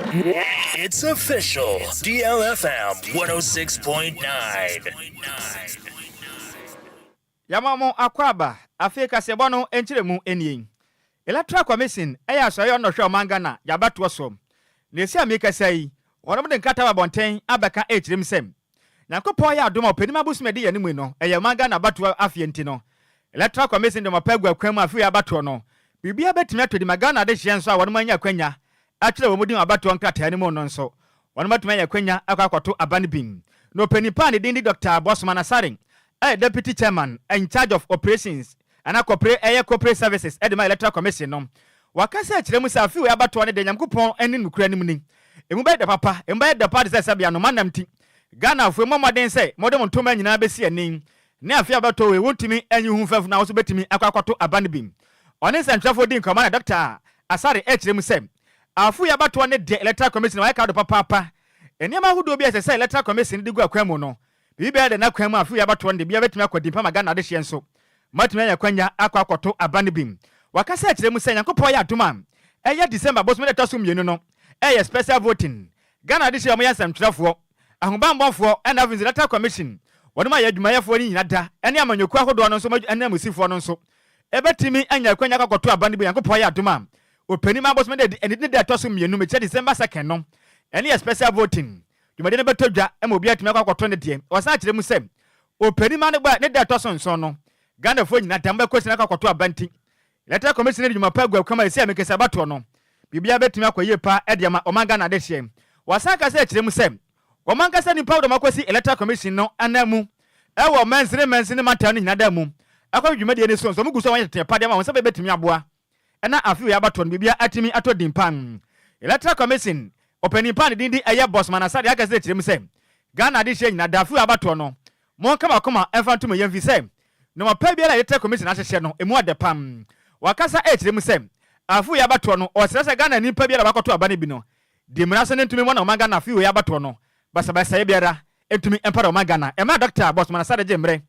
It's official. DLFM 106.9. Yamamo akwaba Afrika sebono enchiremu enyin. Electoral Commission eya soyo no hwe mangana yabato som. Nesi ameka sai wonom de nkata babonten abeka echirem sem. Nyankopon ya adoma openima busumede ye nimu no eye mangana bato afie nti no. Electoral Commission de mapagwa kwam afi yabato no. Bibia betimi atodi magana de hye nso a wonom anya kwanya. Akire wo mudin abato nkata ne mu no nso. Wonom atumi anya kwanya akwakoto abane bin. No penipa ne dindi Dr. Bosman Asare. Deputy Chairman in charge of operations and corporate services at the Electoral Commission. No, Wakasa Chiremusa few abato ne de Yankupon and in Ukraine. Emube the papa, embe the party says Sabiano Manamti. Ghana for Mama Den say, Modern two men in Abesi and name. Near Fiabato, we want to me and you who have now to bet me Aquato Abanibim. Honest and Trafford in Commander Doctor Asari Chiremusem. Our free abato ne de Electoral Commission, I call the papa. And Yama who do be as I say Electoral Commission, the Guaquemono. Bibe de na kwama afi abato nde bia betumi akwadi ma Ghana de hye nso matumi anya kwanya akwakoto abane bim wakasa akire mu senya kopɔ ya adoma eye December boss me de toso mienu no eye special voting Ghana de hye am yansam twerɛfoɔ ahobambɔfoɔ and have Electoral Commission wɔn ma ya adwumayɛfoɔ ni nyina da ene amanyoku ahodoɔ no nso ene amusifoɔ no nso ebetumi anya kwanya akwakoto abane bim yakopɔ ya adoma opani ma boss me de ene de toso mienu me December 2nd no ene special voting Jumade ne betodwa obi atumi akwakoto ne de osan akire mu sem opani ma ne gba ne da toso nso no Ghana fo nyina tamba kwesi na akwakoto abanti Electoral Commission ne juma pagwa kwama esi amekesa bato no bibia betumi akoye pa e de ma omanga na de hye wasan ka se akire mu sem omanga se ni powder makwesi Electoral Commission no anamu e wo mensene mata no nyina da mu akwa jumade ne so mugu so wanye tepa de ma wonse betumi aboa e na afi ya bato no bibia atimi atodi mpan Electoral Commission openi pan dindi eye Bosman Asare aka se kirem se Ghana de hye nyina dafu abato no mo kama koma enfantum yemfi se no mapa bia la Electoral Commission ahye no emu adepam wakasa kirem se afu ya abato no o sese Ghana nipa bia la bakoto abane bi no de mrase ne ntumi mo na omanga na afu ya abato no basa biara entumi empara omanga na ema Dr. Bosman Asare jemre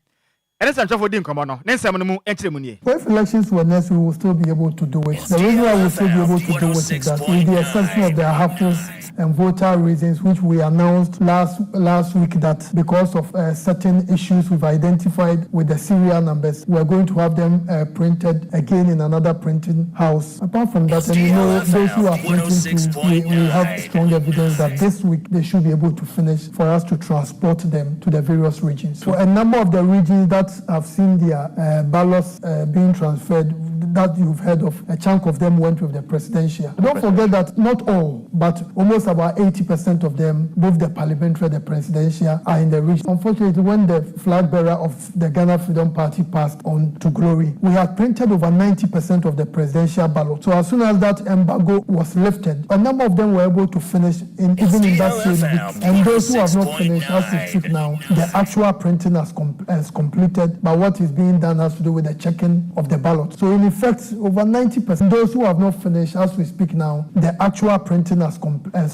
ene sanchofo di nkomo no ne nsem no mu enkyeremu nie. If elections were next, we will still be able to do it. The reason why we will still be able to do it is that with the exception of the hapless and voter reasons, which we announced last week, that because of certain issues we've identified with the serial numbers, we're going to have them printed again in another printing house. Apart from that, and you know, those who are printing too, we have strong evidence that this week they should be able to finish for us to transport them to the various regions. So a number of the regions that have seen their ballots being transferred, that you've heard of, a chunk of them went with the presidential. Don't forget that not all, but almost about 80% of them, both the parliamentary and the presidential, are in the region. Unfortunately, when the flag bearer of the Ghana Freedom Party passed on to glory, we had printed over 90% of the presidential ballot. So as soon as that embargo was lifted, a number of them were able to finish even in that same week. And those who have not finished, as we speak now, the actual printing has completed, but what is being done has to do with the checking of the ballot. So in effect, over 90%, those who have not finished, as we speak now, the actual printing has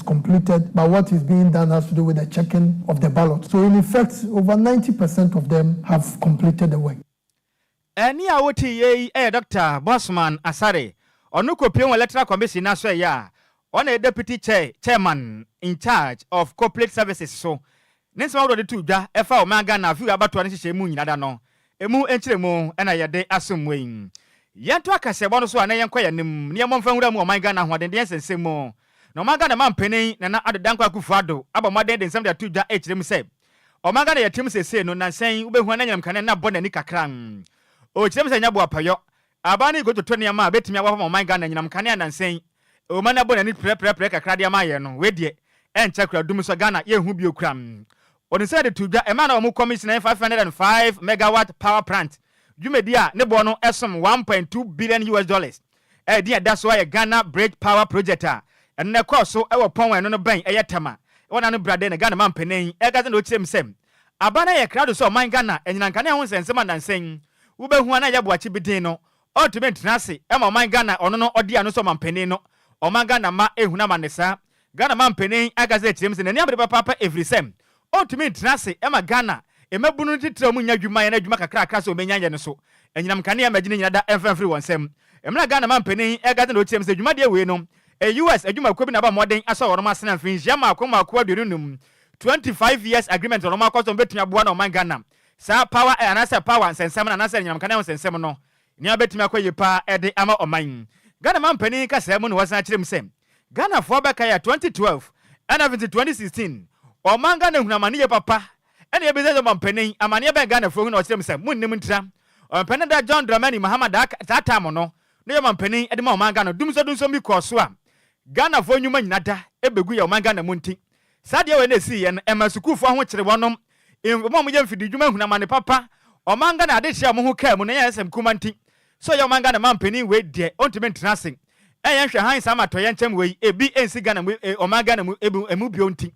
completed, but what is being done has to do with the checking of the ballot. So in effect, over 90% of them have completed the work. Eni awoti ye Dr. Bosman Asare onu kopion Electoral Commission na so ya on a deputy chairman in charge of corporate services. So Nensi ma wode tu dwa efa o manga na afi abato ne hye mu nyina da no emu enkyeremu ena yede asomwen yento akasebo no so ana yenkoya nim ne yemon fanwura mu o manga na ho de yensensemu no manga na mampeni na adedanko akufuado abamoden de nsem de tu dwa ekyerem se o manga na yetim sese no nansen ubehu na nyam kane na bona ni kakran o kyerem se nyabo apayo abani go to ne ma betimi abafo o manga na nyam kane nansen o mana bona ni pre kakra de amaye no wedie enchakra dum so Ghana yehu bi okram on said to the man of commission 505 megawatt power plant. Jumedia Nebono esom $1.2 billion. Dear, that's why a Ghana bridge power project. And na course so our power no bank ayatama. One and brother and Ghana man penny, Egas and Ochim sem. Abana a crowd so mine Ghana and Yankana and someone and saying, Ube Juana Yabuachi Bidino, ultimate Nasi, Emma mine Ghana or no or Diano Soman Penino, or Mangana ma Ehunamanesa, Ghana man penny, Agazet James and any papa every sem. Ultimate Nasi, Emma Ghana, Emabunity Tramunya Juma and Jumaka Crackers or Menya so, and Yamkania imagining that everyone sem. Emma Ghana man penny, Egas and Ochim said, Jumadia Winum, US adwuma ko bi na ba modern asa wo no masena fin jama akoma ko adunum 25 years agreement no makoso betumi aboa na o man Ghana sa power anasa power nsensem na anasa nyam kana nsensem no ni abetumi akoye pa ede ama o man Ghana man pani ka se mu no wasan kirem sem Ghana for beka ya 2012 and even 2016 o man Ghana hunamani ye papa ene ebeze man pani amane be Ghana fo hu na o kirem sem munnim ntira o pani da John Dramani Muhammad that time no ne man pani ede ma o man Ghana dumso mi koso a Ghana fo nyuma nyinada ebegu ya o man Ghana munti sadia we na si ye ema sukufo ho kire wonom mo ye mfidi dwuma hunamane papa o man Ghana ade hia mo ho ka mu na ye sem kumanti so ya o man Ghana man pani we de ontime ntrasing yen hwe han sama to yen chem we ebi ensi Ghana mu o man Ghana mu emu bio nti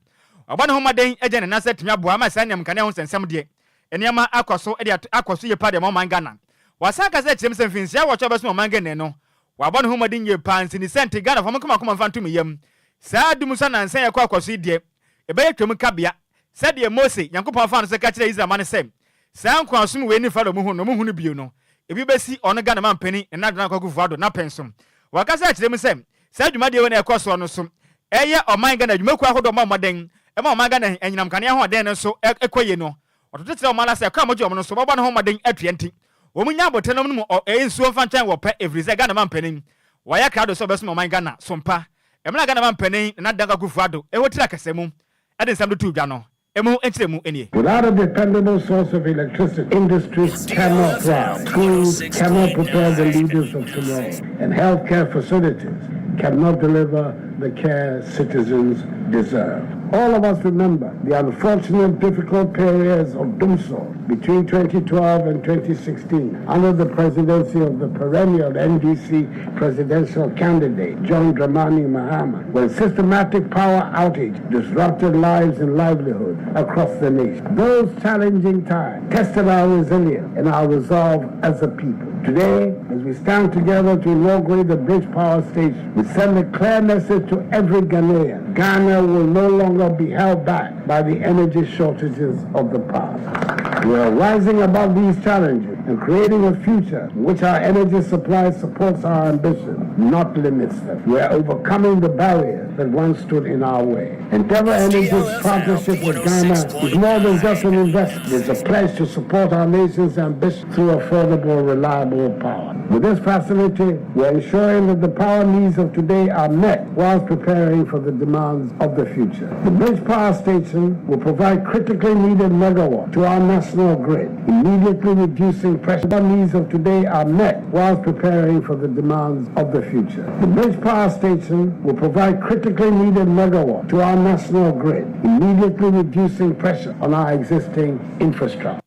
oba no ho maden eje ne na setumi aboa ma sanyam kane ho sensem de eniama akoso e de akoso ye pa de mo man Ghana wasaka se chim sem finsia wo cho beso mo man Ghana no waba no ho maden ye pansi ni senti Ghana fo mo koma fantum yam saa dumusa na nsan ye kwa akoso de ebe ye twem kabia se de Mose Yankopon fa no se ka kire Israel man sem saa nkwansum we ni fa do mo hu no mo hu no bio no ebi besi ono Ghana man pani na dana kwakufu ado na pensom wakasa akire mu sem saa dwuma de we na ekoso no so eye o man Ghana dwuma kwa hodo ma moden e ma o man Ghana enyinam kane ho den no so ekoye no ototetire o mala se kwa mojo no so baba no ho moden atwenti wo munya abote no mu ensuo fa nchan wo pa every say Ghana man pani waya krado so beso o man Ghana sompa emna Ghana man pani na dana kwakufu ado e hotira kasemu ade nsam do tu dwa no Without a dependable source of electricity, industries cannot thrive, schools cannot prepare the leaders of tomorrow, and healthcare facilities cannot deliver the care citizens deserve. All of us remember the unfortunate, difficult periods of Dumso between 2012 and 2016 under the presidency of the perennial NDC presidential candidate, John Dramani Mahama, when systematic power outage disrupted lives and livelihood across the nation. Those challenging times tested our resilience and our resolve as a people. Today, as we stand together to inaugurate the Bridge Power Station, we send a clear message to every Ghanaian. Ghana will no longer be held back by the energy shortages of the past. We are rising above these challenges and creating a future in which our energy supply supports our ambition, not limits them. We are overcoming the barriers that once stood in our way. Endeavor Energy's partnership with Ghana is more than just an investment. It's a pledge to support our nation's ambition through affordable, reliable power. With this facility, we are ensuring that the power needs of today are met whilst preparing for the demands of the future. The Bridge Power Station will provide critically needed megawatts to our national grid, immediately reducing pressure. The needs of today are met whilst preparing for the demands of the future. The Bridge Power Station will provide critically needed megawatts to our national grid, immediately reducing pressure on our existing infrastructure.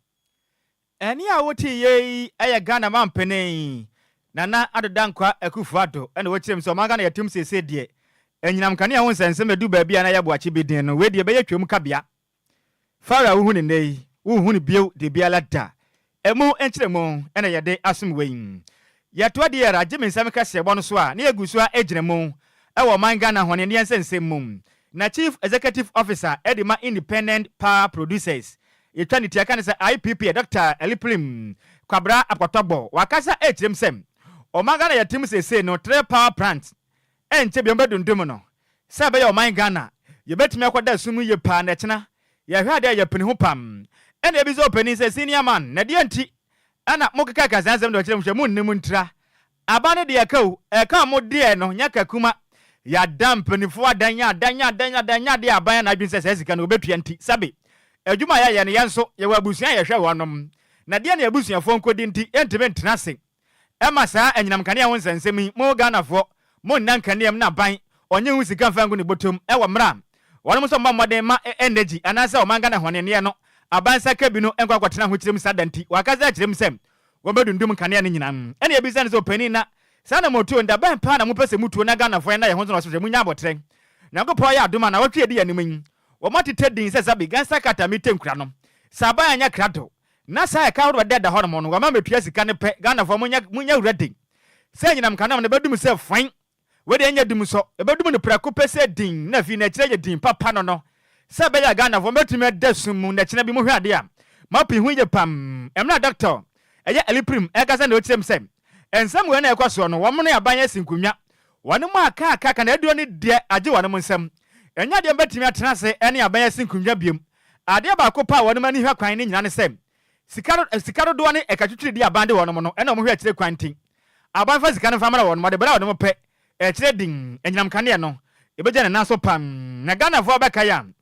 Eni awoti ye aya Ghana man pene nana adodankwa Akufo-Addo ene wochirem so manga na yatim sese de enyinam kane ho nsensem edu ba bia na ya boachi bidin no we de be yatwem kabia fara wo hu ne nei wo hu ne bio de bia lada emu enchiremu ene yede asum wein yato de yara gye mensam ka se bo no so a na yagusu a ejiremu e wo man Ghana ho ne ne nsensem mum na chief executive officer edima independent power producers yetwani tia kan se IPP Dr. Eliprim Kwabra Apotogbo wakasa ejirem sem o man Ghana yatim sese no 3 power plants enche bi mbedundum no se be o man Ghana yebetumi akoda sumu ye pa na chena ye hwa de ye pini ho pam ene ebi zo pani se senior man na de anti ana mokeka kazanzem do kyerem hwe munnim ntira abane de yakau eka mo de no nyaka kuma ya dampenifo adanya de aban na adwinse se sika no obetua nti sabe adwuma ya ye ne yenso ye wabusuan ye hwe wonom na de na abusuafo nkodi nti entebe ntenase ema saa anyinam kane ho nsensemi mo Ghana fo mo nankaneam na ban onye hu sika fangu ne botom ewo mra wonom so mmamode ma energy anase o manga na hone ne no abansa ka bi no enkwakotena ho kirem sadanti wakaza kirem sem wo bedundum kane ne nyinam ene ebisa ne so pani na sana motuo nda ban pa na mo pese mutuo na Ghana fo na ye ho so so munya abotre na gopo ya adoma na wotwe de yanim wo matete din se sabi gansa kata mitenkura no saba anya krado na sa ka ho de ho no wo ma metua sika ne pe Ghana fo munya ready se nyinam kanam ne bedum se fine we de anya dum so e bedum ne prako pese din na fi na kire ye din papa no se be ya Ghana fo metumi desum na kire bi mo hwe ade a mapi hu ye pam emna doctor eye Eliprim e ka se na o kirem se ensam we na ekwaso no wo mo no aban asinkunwa One more car can I do any dear age one among some. And yet, you bet me at Trance any abayas in Kunjabium. Adia Bacopa, one man who are crying in Yanisem. Sicaro do any a catutri dia bandi one mono, and I'm here to quanting. Abava Sicano family on Mother Brown no pet, a trading, and Yam Caniano. Ibajan and Naso Pam, Nagana for Bakayam.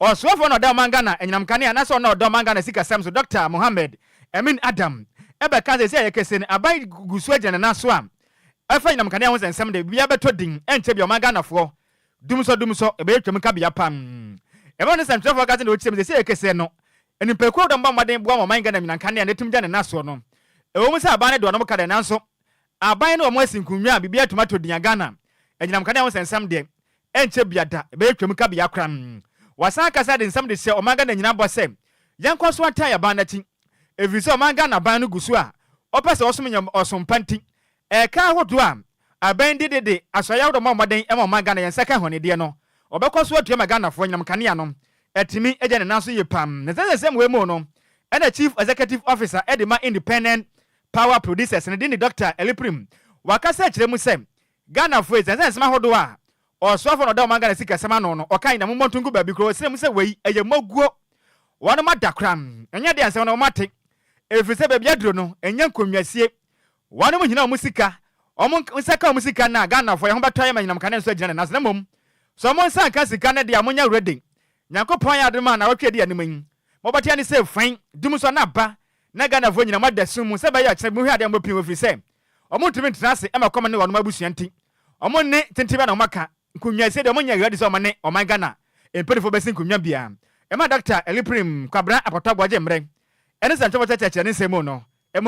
Or Swafon or Damangana, and Yam Cania, Naso no Domangana Sika Samso, Dr. Mohammed, Emin Adam. Eba kaze say yekesen abai guswaje na naswam afa nyam kane won sensem de bia betodin enche bi o magana fo dumso ebe yetwem ka bia pam eba ne sentro fo kaze na ochiem say yekesen no enipekwo do mba maden bo mo manga na minan kane na timja ne naso no ewo mu say abai do no ka de nanso abai no mo asinkunwa bibia tomato din Ghana enyam kane won sensem de enche bia da ebe yetwem ka bia kram wasan kasa de nsem de say o manga na nyina bo say yankwaso ata ya ba na ti Every manga na ban no gusua. Opese osomnyam osompanti. Ka hodo a aban de asoya do maden e manga na yensaka hone de no. Obekoso atu magana fo nyam kane no. Etimi eje ne naso ye pam. Ne sesem we mu no. And the chief executive officer Edema Independent Power Producers and the Dr. Eliprim. Wakasa kire mu sem. Ghana fo sesem hodo a. Osofo no do manga na sika sema no no. Okan na momontungu ba bi kro sem se wei eye maguo. Wano madakram. Enya de ansem no mate. Efise bebia duro no enya nkonwasie wanu muhina musika nsaka musika na Ghana fo ye ho betoye manyinam kane so agina na mom so mo nsa ka sika na dia monya ready Nyankopon ya de ma na wotwe de animan mo batia ni say fine dum so na ba na Ghana fo nyina madasum mu se ba ya kire mu hwa de mo pin ofise omo ntumi ntrase e makoma ne wanu mabusuan ti omo ne tentiba na maka nkonwasie de monya ready so mane o man Ghana empedifo besin konwa bia e ma Dr. Eliprim kwabra apotagboje mre. And it's a church and Semono. All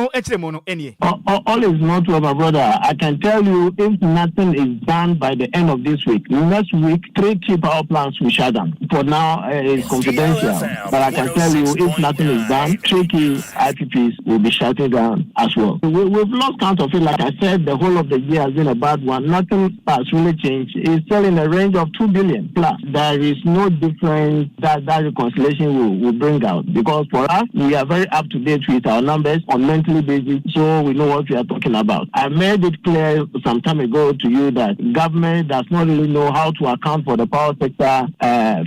is not well, my brother. I can tell you, if nothing is done by the end of this week, next week, 3 key power plants will shut down. For now, it's confidential. But I can tell you, if nothing is done, 3 key IPPs will be shutting down as well. We've lost count of it. Like I said, the whole of the year has been a bad one. Nothing has really changed. It's still in a range of 2 billion plus. There is no difference that reconciliation will bring out. Because for us, we are very up to date with our numbers on monthly basis, so we know what we are talking about. I made it clear some time ago to you that government does not really know how to account for the power sector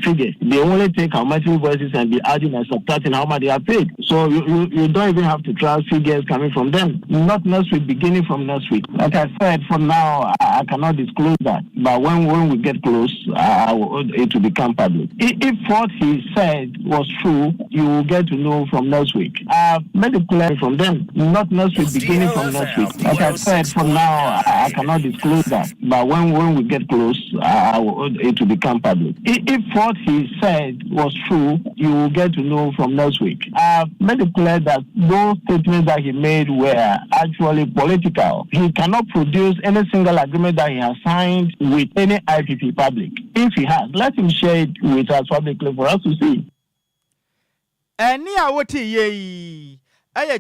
figures. They only take our monthly voices and be adding and subtracting how much they are paid. So you don't even have to trust figures coming from them. Not next week, beginning from next week. Like I said, for now, I cannot disclose that. But when we get close, it will become public. If what he said was true, you will get to know from next week. I've made it clear from them. Not next week, beginning from next week. Like I said, for now, I cannot disclose that. But when we get close, it will become public. If what he said was true, you will get to know from next week. I've made it clear that those statements that he made were actually political. He cannot produce any single agreement that he has signed with any IPP public. If he has, let him share it with us publicly for us to see.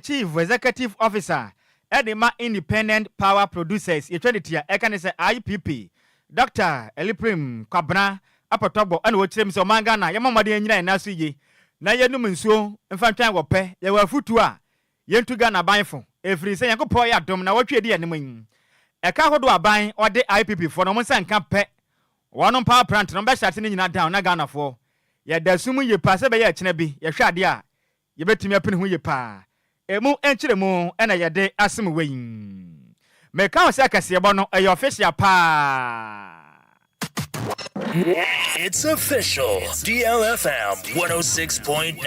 Chief Executive Officer Edema Independent Power Producers Eternity Ekanese IPP Dr. Eliprim Kwabra apotogbo ana wochirem so mangana yamamade nyina na so ye na yenum nsuo mfantwan wope ye wafutu a yentu Ghana banfo efiri se yankopɔ ya dom na wotwe di anem eka hodo aban ode IPP for no monsa nka pe wono power plant no be shate ni nyina down na Ghana fo ye dasum ye pa se be ye kyena bi ye hwade a ye betumi apene ho ye pa emu enchiremu ena yede asem weyin meka ose akase bo no ayo official pa. It's official. DLFM 106.9.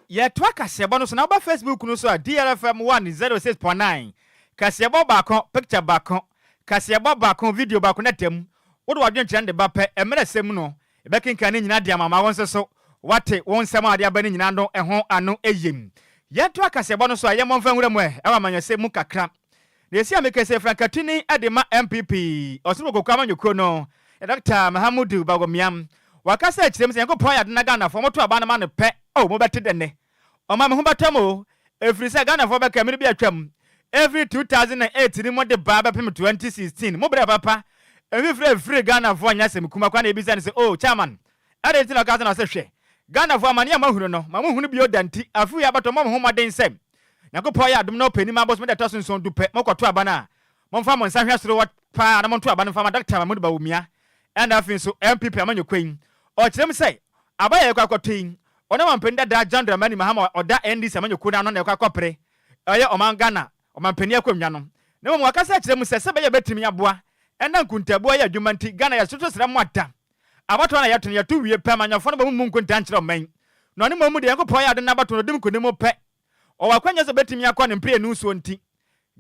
Yetwa kasebo no so na ba Facebook no so DLFM 106.9 kasebo bako picture bako kasebo bako video bako netem wo do wadwen kyerɛ de ba pɛ emere sem no ebekinka ne nyina de amama won so wate won sem ade aba ne nyina no ɛho ano eyem yetwa kasebo no so ayemo mfa nwura mu ɛwa manyase mu kakra na esi amekese frankatini adema MPP osuro kokama nyoko no Dr. Mahamudu Bagomiam wakasa kyerem se yankopɔ ya de na Ghana fo moto aba na ma ne pɛ o mo bete de ne Oma me ho batamo every say Ghana for beka me bi atwam every 2008 ni mo de ba pem 2016 mo bre papa every Ghana for anya sem kuma kwa na ebisa ne say oh chairman ade na ka na say hwe Ghana for amane amahunu no ma mo hunu bi odanti afu ya bato mo ho maden sem yakopɔ ya adom na opani ma boss me de tosun son dupe mo kwato aba na momfa mo nsa hwe soro wat pa na monto aba no fa ma Dr. Mahmoud Bawumia and afin so MPP amanyo kwen o kyerem say abaya ekwa kwatwen ona mampenda da John Dramani Mahama oda NDC amanyo kuna no na ekwa kwapre oye oman Ghana omampani akwamnya no na mo wakasa kyerem say sebe ye betimi aboa enda nkuntaboa ya adwuma nti Ghana ya soto sra mwata abato na yato ya tu wie pa manyafo no ba mu nkunta nkyerɛ man no ne mamu de yankopɔ ya de na abato no dim kunimo pɛ o wakwanya so betimi akɔ ne mpre nu so nti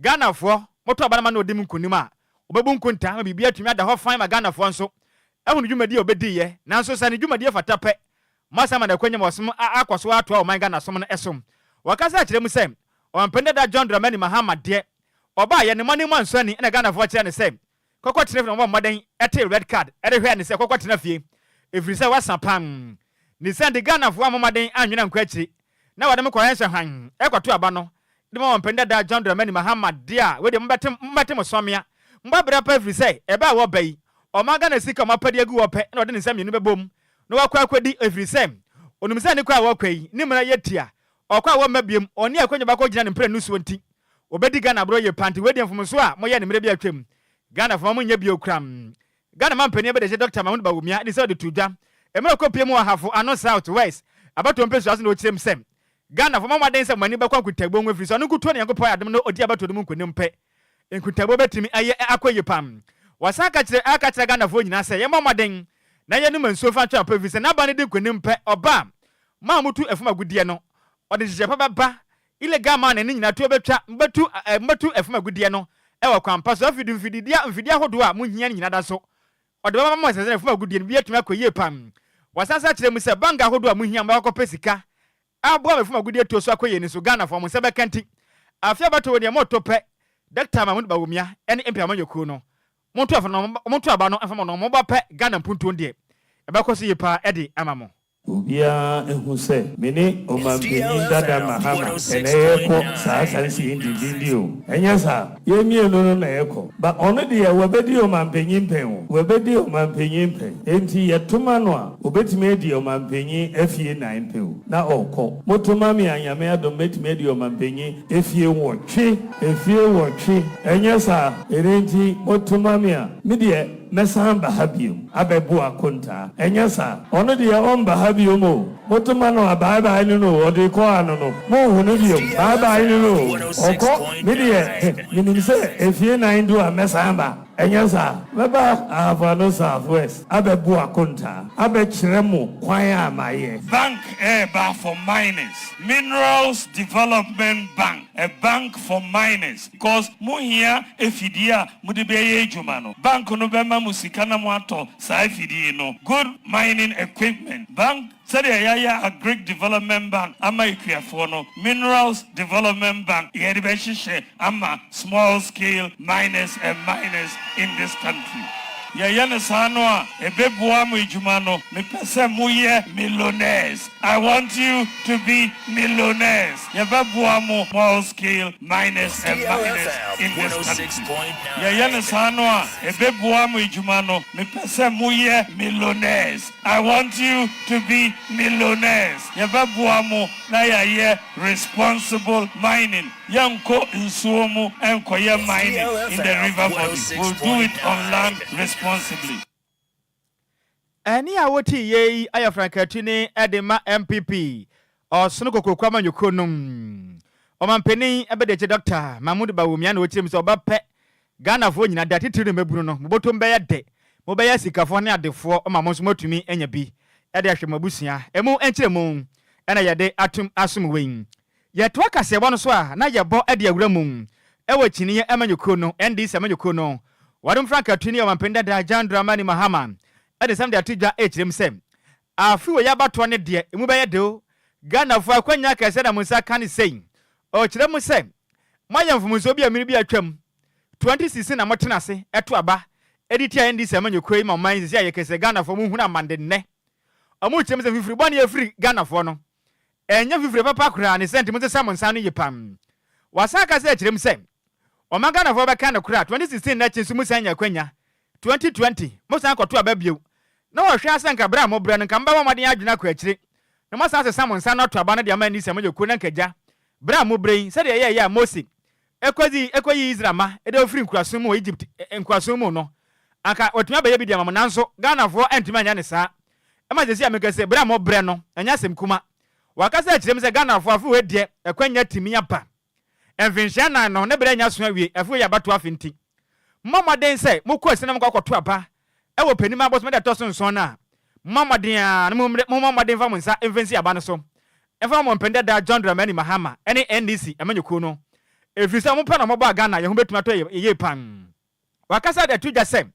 Ghana fo moto abana ma no dim kunimo a obebu nkunta ma bibia tumi ada ho fan ma Ghana fo nso ehunu dwumadi obedi ye nanso sane dwumadi fata pɛ masama na kwanya mosom akɔso ato a man Ghana som no esom wakasa kyerɛ mu sɛ ompende da John Dramani Mahama de oba ye ne mane manso ani na Ghana fo kyerɛ ne sɛ kokɔ tene from maden ete red card ere hwe ne sɛ kokɔ tene fie efiri sɛ wasa pam ne sɛ de Ghana fo maden anwena nkwa akiri na wade me kɔyɛ hwɛ han ekɔto aba no de ma ompende da John Dramani Mahama de a we de mbete mo somia mbabra pa efiri sɛ eba wo bai omaga na sika mapadi agu wo pɛ na ɔde ne nsam yenu bebom na wakɔ akwadi efiri sɛ onum sɛ ne kwa wo kwai ni mra yetia ɔkɔ wo mabiem ɔne akwanya bakɔ gina ne mpre nu so nti obedi Ghana bro ye panti we de mfom so a moyɛ ne mre bi atwam Ghana fo mo nya bi okram Ghana mampani be de Dr. Mahmoud Bawumia ni sɛ de tuja emra kopie mu ahafo ano south west abato mpesu aso na okyerem sɛ Ghana fo maden sɛ mani bakɔ nkutagbo nwe firi sɛ no kuto ne yankopɔ adem no odi abato dum nkonim pɛ nkutagbo betimi aye akɔye pam wasaka kyerɛ aka kyerɛ Ghana fo nyina sɛ ye maden na ye no manso fa twa pɛ firi sɛ na ba ne de nkonim pɛ oba ma mutu efuma gudie no ɔde hyehyɛ pa baba illegal man ne nyina to betwa mbatu efuma gudie no ewa kwampa so mfidia hodo a munhia nyina da so ɔde baba ma sɛ efuma gudie no bi atuma akɔye pam wasasa kyerɛ mu sɛ banga hodo a munhia mba akɔpɛ sika aboa efuma gudie to so akɔye ni so Ghana fo mo sɛ bekanti afia bato ne mo to pɛ Dr. Mahmoud Bawumia ɛne MP amanyoku no monto aba no afama no mo ba pɛ Ghana mpunto ndie ɛbɛkɔ so yipa ɛde amamo Ubia ehuse mini omampeni dada Mahama eneko saa sansi individual enyasa yemie no na eko ba ono de wabedi omampeni mpen wabedi omampeni mpen enti yetuma no a obetime di omampeni afie 9 pen na okọ motuma mi anyame adom betime di omampeni afie wotwe enyasa erenti motuma mi a mi de mesamba habium abebu akonta enyasa ono de omba habiomo motuma no ababa ni no ode ko ano no mo hunu biom baba ni no oko mi de minimse efie 9 do a mesamba enyasa baba avano south west abebu akonta abekiremo kwan amaye bank eba for miners minerals development bank a bank for miners because mo here efidia mo de beye ejuma no bank no be ma musika na mo ato sa efidie no good mining equipment bank said yaya agric development bank ama ikuafo no minerals development bank ye de be hihye ama small scale miners and miners in this country. Yayane Sanoa, Ebebuamu Ijumano, me pese muye millionaires. I want you to be millionaires. Ebebuamu small scale miners and miners in this country. Yayane Sanoa, Ebebuamu Ijumano, me pese muye millionaires. I want you to be millionaires. Ebebuamu na yaye responsible mining. Yanko Nsuomu and Koye mining in the river body. We'll do it on land responsibly. Any awoti ye ayafrankatini edema MPP or sunukoko kwama nyukonum. Omampeni ebede Dr. Mahmoud Bawumia na ochirim so obape Ghana fo nyina dati tiri meburu no moboto mbeya de mobeya sikafo ne adefo omamonso matumi enya bi ede ahwemabusia emu enkyeremu ena yede atum asum wein yeto akase bo no so a na yebo ede awuramum ewo chiniye amanyuko no NDC amanyuko no wadum frankatini omampenda da John Dramani Mahama ede sam de atidwa echirem sem afi wo yabato ne de emu beye de o Ghana fo akwanya kase na musa kan sein o chirem sem mayamfumuso bi amiri bi atwam 2016 na motena se eto aba editia NDC amanyuko yi ma man se ayekese Ghana fo mu huna mande ne amu chirem se fifiri bone afiri Ghana fo no enya fifiri papa kura ne senti mo se sam nsan no yepam wasaka se echirem sem omaga na fo be kan kura 2016 na chinsu musa nya kwanya 2020 musa akoto ababiew na wo hwe asanka bra mo bra nka mba mo de adwena kwa akire na musa se sam nsan no to aba na de ama NDC amanyuko na nkaja bra mo brain se de ye Mosi ekwayi Israel ede ofiri nkuraso mu Egypt nkuraso mu no anka otuma beye bi dia nanso Ghana fo entuma nya ne saa ema jesi amekase bra mo bre no anya sem kuma wakasa kirem se Ghana fo afu hedie ekwanya timi apa enfinhia na no ne bre nya so awie afu ya bato afinti mamaden se mukọ senam kwakoto apa ewo panima boss me da toso nson na mamaden a no mamaden fa munsa enfinsi aba no so efa mo mpende da John Dramani Mahama ene NDC amanyuku no efisa mo pa na mo ba Ghana ye ho betuma to ye pan wakasa da tuja se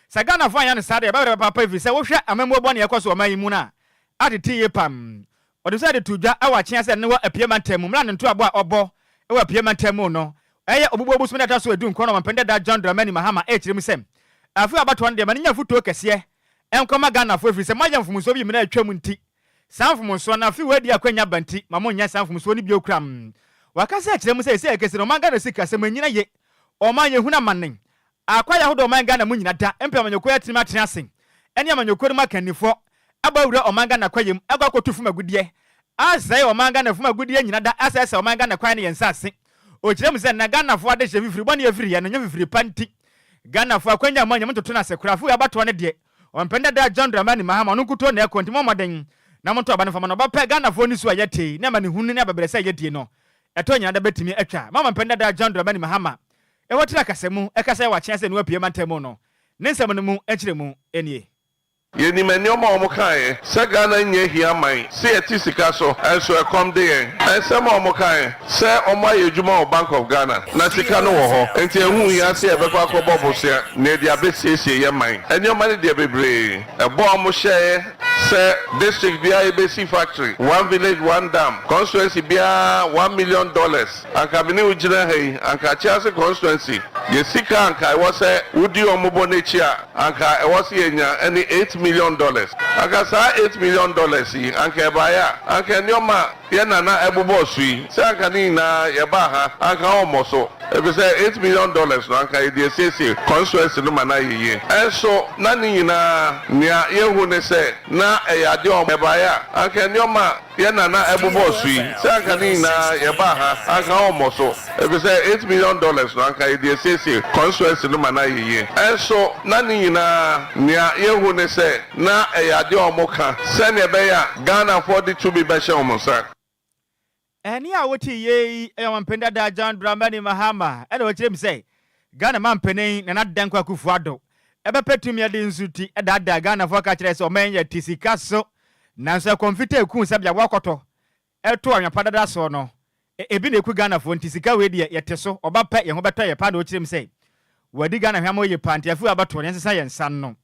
sa Ghana fo anya ne sa da ba papa efisa wo hwe amemo bo ne yekoso oman yimu na adeti ye pam odi sa de tuja awa kyen se ne wo apiema ntamu mra ne nto abo a obo ewa apiema ntamu no eye obubu busu me da so edu nkono mpende da John Dramani Mahama kirem se afu abato ne de manya futo kese enkoma Ghana fo efisa magya mfumuso bi me na atwam nti sanfumuso na afi wadi akwanya banti mamo nya sanfumuso ni bi okram wakasa kirem se ekese no manga no sika se manyina ye omanye huna manen akwaya hodo omanga na munyina da empe amanyoko ya tinima tenasen ene amanyoko ma kanifo abawura omanga na kwayem agwakotu fuma gudie asai omanga na fuma gudie nyina da asai omanga na kwaya ne yensase o kirem se na Ghana fo ade hye fifiri bone afiri ya no nya fifiri panti Ghana fo akwanya amanya mtoto na sekurafu ya bato ne de ompenda da John Dramani Mahama no kuto na ekonti momaden na mto aba ne fama no ba pe Ghana fo ni so ayete na ma ne hunu ne ababere se ayete no eto nyina da betimi atwa mama mpenda da John Dramani Mahama ewotira kasemu ekasa wa chance ne wapiema ntemu no ne nsem no mu ekiremu enie Yeni menyomo omukaye se Ghana nye hiaman se etisika so enso ekom de yen ensem omukaye se omo ayedwuma o Bank of Ghana na sika no wo ho enti ehu ya se ebekwa akọbọ bosia na dia besiesie yeman enyoma ne dia bebre ebo omo hye se district bia ebesi factory one village one dam constituency bia $1 million anka bini ujira hei anka chiase constituency yesika anka e wo se udi omobo nechi anka e wo se yenya any $8 million aka sa $8 million yi anka ebaya anka nyoma ye nana ebubo sui se anka ni na ye ba ha anka omoso ebe se $8 million no anka e die sese constituency no mana yeye enso na ni na nia ye hu ne se na eyade o ebaya anka nyoma ye nana ebubo sui se anka ni na ye ba ha anka omoso ebe se $8 million no anka e die sese constituency no mana yeye enso na ni na nia ye hu ne se na eyade o moka se ne be ya Ghana for the to be be she omonsa eni a woti ye mpenda da John Dramani Mahama ene wo kirem say Ghana mampenen na nadan kwa kufu ado ebe petumi ade nsuti da Ghana fo ka kire say o menya tisika so nanso konfita eku sabia wakoto eto anwapada da so no ebi na eku Ghana fo tisika we de yete so oba pa ye ho beto ye pa do kirem say wadi Ghana hwamo ye panti afu abato ne nsa ye nsan no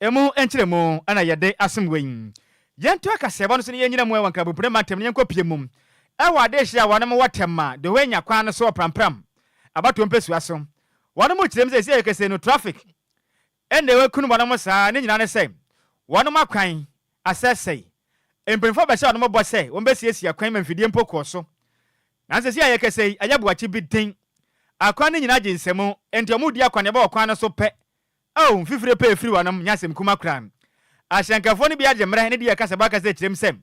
emu enkiremu ana yede asem yento akaseba no so ne yenyina mu ewanka bupre matem ne yenkopie mum ewa de hia wanam watemma de wenya kwan no so prampram abato mpesu aso wanam kirem say say kese no traffic ende we kunu wanam saa ne nyina ne say wanam akwan asesei empemfo ba sha wanam bo say wombesiesi akwan mamfidie mpoko so na say say kese ayabuachi bi den akwan ne nyina ginsemu enti omudi akwan ne ba okwan no so pe oh fifire pe free wanam nyasem kuma kran ahyankafo ne bia gemre ne de kasa ba kasa kirem sem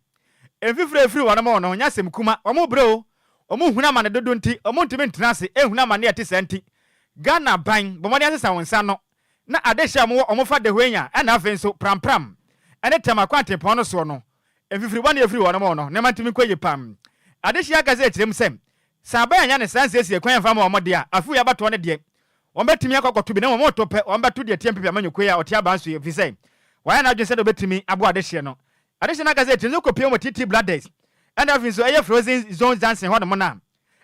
enfifire free wanam no nyasem kuma omo bro omo huna ma ne dodo nti omo ntimi ntenase ehuna ma ne yete senti Ghana ban bomode asesa wonsa no na adehia mo omo fa de hwenya na afen so prampram ene tema kwante pon no so no enfifire bone efiri wanam no ne mantimi kwaye pam adehia kasa kirem sem saba anya ne sanse sie kwan fa ma omode a afu ya bato ne de ombetimi akokoto bi na mo tope ombeto de tiempe amanyoko ya otia banso ye fisai why na dwese do betimi abo adehie no adehie na kasa tinzo kopie mo titi blooders and afin so eye frozen zone dancing ho no na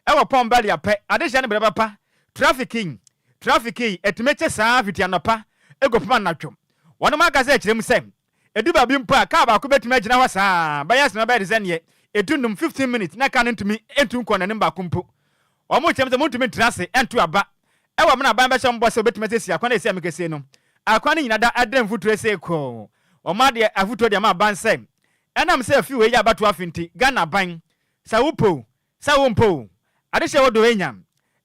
e wo pom bali ape adehie ne breba trafficking etimeche saa fitianopa egopema natwom wono ma kasa kirem sem eduba bi mpa ka ba ko betimi agina ho saa bias na ba de zen ye edunum 15 minutes na kan ntumi entu ko na ne ba kumpo omo kirem se montumi trase entu aba ewa mna ban be sha mbo se betimi sesi akwana esi amekese no akwana nyina da adem future se ko oma de afuto de ma ban se enam se afi we ya bato afinti Ghana ban sa wompo adehye wodo enya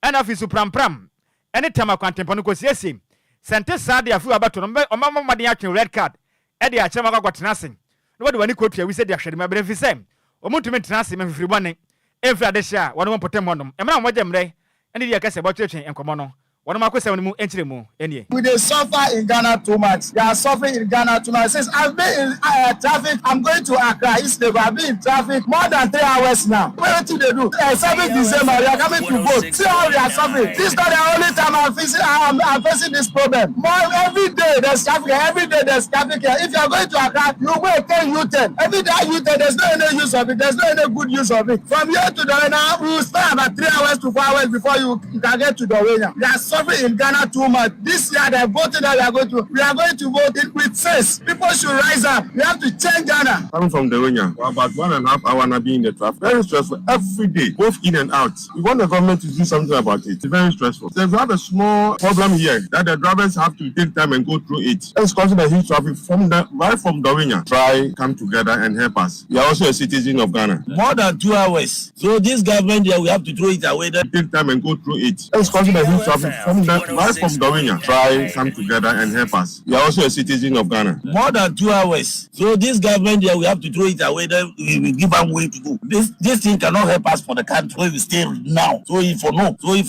ena fi suprampram ene tema kwantempo no kosiesi sente sade afi abato no oma made atwe red card e de achema kwakwatenase no wode wani kotu awi se de ahwede ma benefise omuntumi tenase ma fifiri bone efri adehye a wono mpotem honom emra mo gemre ɛne deɛ ɛkɛsɛ bɔtwetwe nkɔmmɔ no wɔn mu akɔsɛm no mu ɛnkyerɛ mu ɛnie. We dey suffer in Ghana too much. They are suffering in Ghana too much. Since I've been in traffic, I'm going to Accra, East Lagos. I've been in traffic more than 3 hours now. What do they do? 7th December, we are coming to vote. See how we are suffering. This is not the only time I'm facing this problem. Every day there's traffic. Every day there's traffic here. If you are going to Accra, you go and take U-turn. Every day U-turn, there's no any use of it. There's no any good use of it. From here to Dawena, we will spend about 3 hours to 4 hours before you can get to Dawena. They are suffering in Ghana too much. This year they voted that we are going to vote it with sense. People should rise up. We have to change Ghana. Coming from Dawena, for about 1.5 hours now being in the traffic. Very stressful every day, both in and out. We want the government to do something about it. It's very stressful. So if we have a small problem here that the drivers have to take time and go through it, let's consider huge traffic right from Dawena. Try come together and help us. We are also a citizen of Ghana. More than 2 hours. So this government here, we have to throw it away. Take time and go through it. Let's consider huge traffic right from Dawena. Try come together and help us. We are also a citizen of Ghana. More than 2 hours. So this government here, we have to throw it away. Then we will give them way to go. This thing cannot help us for the country where we stay now. So if we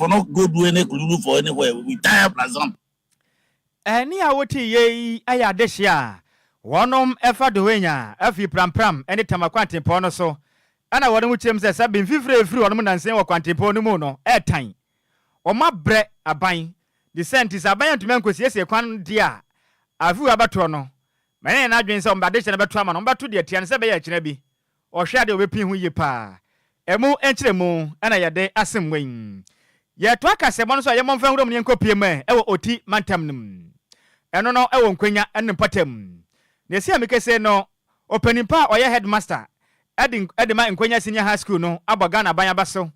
not go do any kululu for anywhere, we tie up as them. Any awoti ye aya deshia. Wonom efa Dawena, efi pram any tamakwante pono so. Ana wɔn mu kyerɛm sɛ sɛ benfifire efiri wɔn mu nansen wɔ kwantepɔ no mu no ɛtan ɔma brɛ aban the scientists aban ntoma nkosiesie kwan di a afu abato no mɛne na adwen sɛ ɔmbade hyɛ na bɛto ama no ɔmbato deɛ tia no sɛ bɛyɛ akyerɛ bi ɔhwɛ ade obɛpin ho yie paa ɛmu ɛnkyerɛ mu ɛna yɛde asem wɛn yɛto akasɛbɔ no so a yɛmɔ mfa huro mu ne nkɔpie mu ɛwɔ oti mantam nim ɛno no ɛwɔ nkwanya ɛne mpatam na esi amikɛsɛ no opanimpa ɔyɛ headmaster Edima Enquires senior high school no abagana abanya baso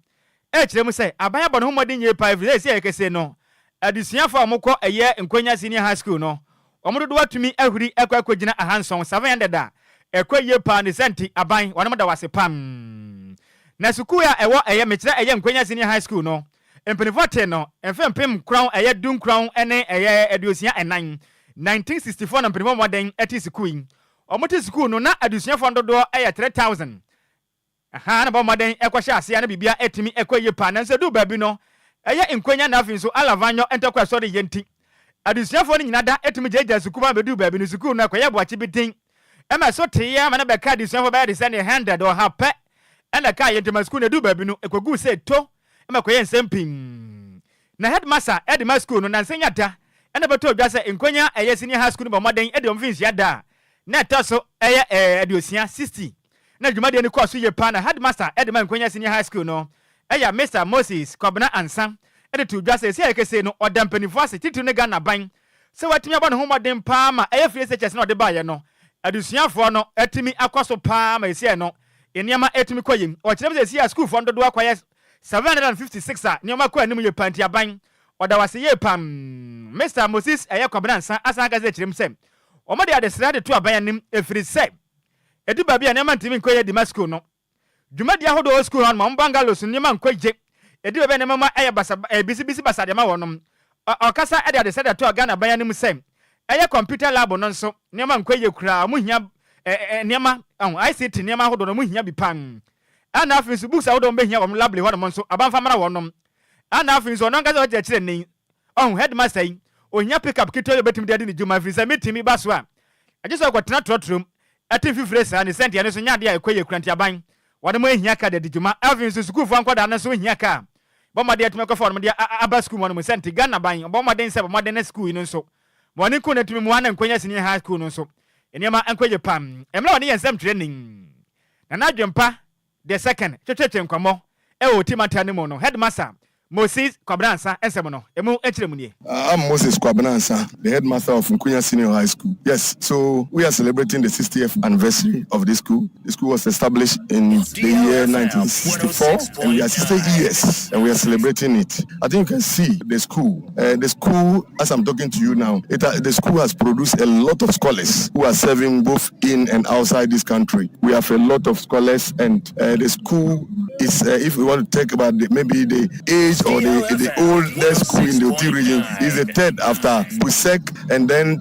kyerɛ mu sɛ abanya bɔ no homɔden yɛ pa every say yɛkɛsɛ no adusuafo a mokɔ ɛyɛ Enquires senior high school no ɔmo do watumi ahuri akɔgyina ahanson 700 a ɛkɔ yɛ pa ne senti aban wɔnom da wase pam na sukuu a ɛwɔ ɛyɛ mekyerɛ ɛyɛ Enquires senior high school no mpanimfoɔ te no mfempem crown ɛyɛ dun crown ɛne ɛyɛ aduosia ɛnan 1964 na mpanimfoɔ mɔden ɛte sukuu yi omote school no na adusuafo ndodo ɛyɛ 3000 aha na ba moden ɛkɔhyɛ ase na bibia etimi ɛkɔye pa na nse du baabi no ɛyɛ nkwanya na afin so alavanyo entekwa so de yenti adusuafo no nyina da etimi jeja school ba bedu baabi no school no ɛkɔyɛ boachi bitin ɛma so teya ma na bɛka adusuafo ba de sɛ ne 100 or hapɛ ɛna ka yenti school na du baabi no ɛkɔgu sɛ to ɛma kɔyɛ nsɛmpim na headmaster ɛde school no na nsenya da ɛna bɛtɔ odwa sɛ nkwanya ɛyɛ senior high school no ba moden ɛde omfinsia da na taso ɛyɛ aduosia 60 na dwumade ne kɔ so yɛ pa na headmaster Edema Enquires senior high school no ɛyɛ Mr Moses Kwabena Ansa ɛde to dwa sɛ yɛkɛsɛ no ɔda mpanimfo ase titiri ne Ghana ban sɛ watumi abɔ ne ho mmɔden paa ma ɛyɛ free SHS na ɔde baayɛ no adusuafoɔ no ɛtumi akɔ so paa ma ɛsiɛ no nneɛma ɛtumi kɔ yim ɔkyerɛ sɛ ɛsiɛ schoolfoɔ no dodoɔ akɔyɛ 756 a nneɛma kɔ anim yɛ panti aban ɔda wase yɛ pam Mr Moses ɛyɛ Kwabena Ansa asan ka sɛ kyerɛm sɛ ɔmo de adesra de to abayanim efiri sɛ edu baabi a nema ntimi nkɔyɛ di school no dwumadi ahodo school no ma bangalows nema nkɔgye edu baabi nema ma ɛyɛ basa bisi basa de ma wɔnom ɔkasa ɛde adesra de to Ghana abayanim sɛ ɛyɛ computer lab no nso nema nkɔyɛ kura mo hia nema ICT nema ahodo no mo hia bi pan ana afin so books ahodo mo behia wɔn lab le hɔ no nso abanfa mara wɔnom ana afin so ɔno nkasa ɔkyerɛ kyerɛ ni headmaster yi onya pick up kito betim de ni juma frisa metimi baso a agye so kwatena trotrom ati fifire sa ne senti ane so nya de a ekoye kranti aban wode mo ehia ka de juma avin so school fo ankwada na so ehia ka bomade atime ko fo no de aba school mo no senti Ghana ban bomade nse bomade na school no so mo ne ko na timi mo ana nkonya sini high school no so eniema ankoye pam emla woni yensem training na na dwempa the second twetwetwe nkwamo e o timata ne mo no headmaster Moses Kwabena Ansa ensemono emu enchiremu. I'm Moses Kwabena Ansa, the headmaster of Enquires Senior High School. Yes, so we are celebrating the 60th anniversary of this school. The school was established in the year 1964 and we are 60 years and we are celebrating it. I think you can see the school. The school, as I'm talking to you now, the school has produced a lot of scholars who are serving both in and outside this country. We have a lot of scholars and the school is if we want to talk about maybe the age or the oldest school in the Oti region, is the third after Busek and then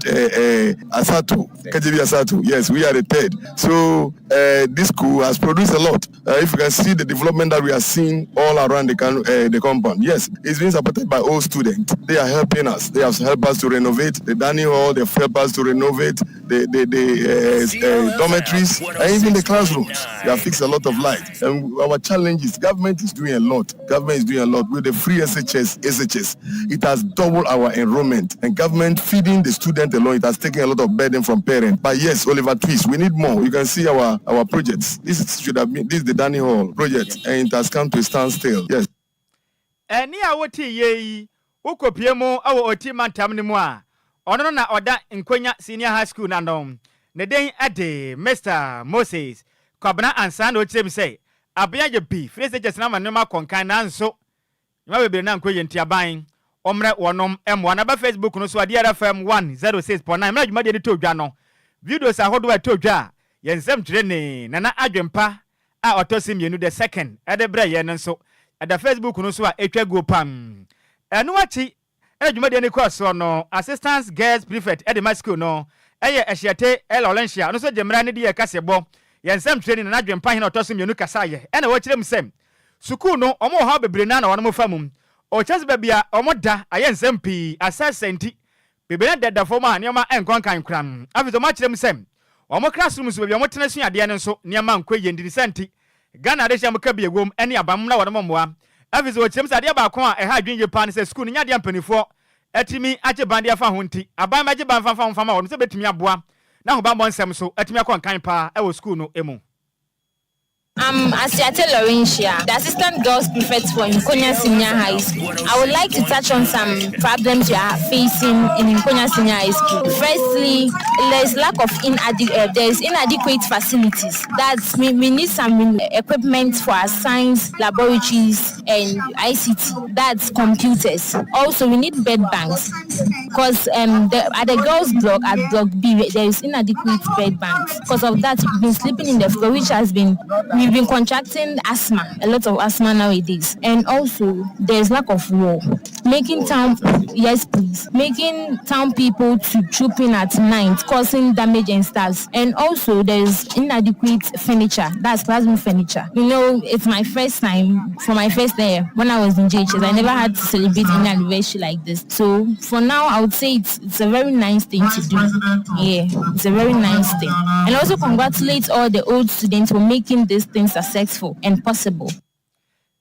Asato, KJB Asato. Yes, we are the third. So this school has produced a lot. If you can see the development that we are seeing all around the compound, yes, it's been supported by all students. They are helping us. They have helped us to renovate the dining hall. They have helped us to renovate the dormitories and even the classrooms. They have fixed a lot of light. And our challenge is government is doing a lot. Government is doing a lot with the free SHS. It has doubled our enrollment, and government feeding the student alone. It has taken a lot of burden from parents. But yes, Oliver Twist, we need more. You can see our projects. This is the dining hall project, and it has come to a standstill. Yes. Ni awoti ye ukopiemo awo oti mantam ni mu a ono na oda Nkwenya Senior High School na nom ne den ade Mr. Moses Kwabena ansa na otirem say abia je bi frese jesna manema konkan na nso nyama bebere na Nkwenya ntiaban omre wonom emwa na ba Facebook no so DLFM 106.9 mra dwuma de ni todwa no videos ahodo wa todwa yensem twere ne nana adwempa a otosim yenu the second ade bre ye nso ada Facebook no so a etwa go pam enu achi dwuma de ni course no assistant girls prefect ede my school no eye ehyiate elolensia no so jemra ne de ye kasebo yensem twere ne nana adwempa he na otosim yenu kasaye ena wo kirem sem school no omo ha bebre na wono mo famum o chance bebia omoda ayensem pi assessenti bebena dada foma nioma enkonkan kram afizo ma kirem sem omo classroom so bebia omo tenasua ade ne nso nioma nkwaye ndiri senti Ghana de sham ka biegom ene abam na wono momoa afizo o kirem sade ba kon a eha adwenje pa ne se school nya de ampanifo atimi aje bande afa ho nti aban maje ban fa ma wono se betimi aboa na ho ba mo nsem so atimi akonkan pa e wo school no emu. Asiate Laurentia, the assistant girls prefect for Nkwenya Senior High School. I would like to touch on some problems we are facing in Nkwenya Senior High School. Firstly, there is lack of inadequate facilities. That's we need some equipment for our science laboratories and ICT. That's computers. Also, we need bed banks because at the girls' block at Block B there is inadequate bed banks. Because of that, we've been sleeping in the floor, which has been we've been contracting asthma, a lot of asthma nowadays. And also, there's lack of wall. Making town people to troop in at night, causing damage and stuff. And also, there's inadequate furniture. That's classroom furniture. You know, it's my first time, for my first day, when I was in JHS, I never had to celebrate any anniversary like this. So, for now, I would say it's a very nice thing to do. Yeah, it's a very nice thing. And also congratulate all the old students for making this thing successful and possible.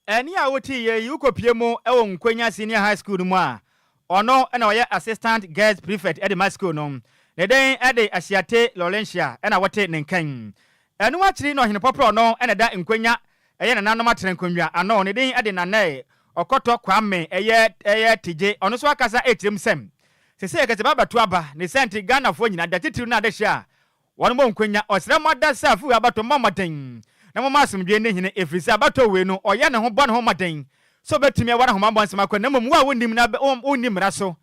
Eni awoti ye yukopiemo ewo Nkwenya Senior High School mu a ono na oye assistant girls prefect at the my school no ne den ade Asiate Laurentia na wote nenkan enu achiri no hene popro no na da Nkwenya eye na nanom atrenkonwa ano ne den ade nanae okoto kwame eye tije ono so akasa etirem sem sese ekete baba to aba ne senti Ghana fo nyina da titiru na de hia wono mo Nkwenya osra moda safu abato momaten na mo masumdwe ne hene efrisa abato we no oye ne ho bɔ ne ho maden so betimi awara ho mabɔ nsema kwa na mom wa wonim na wonim raso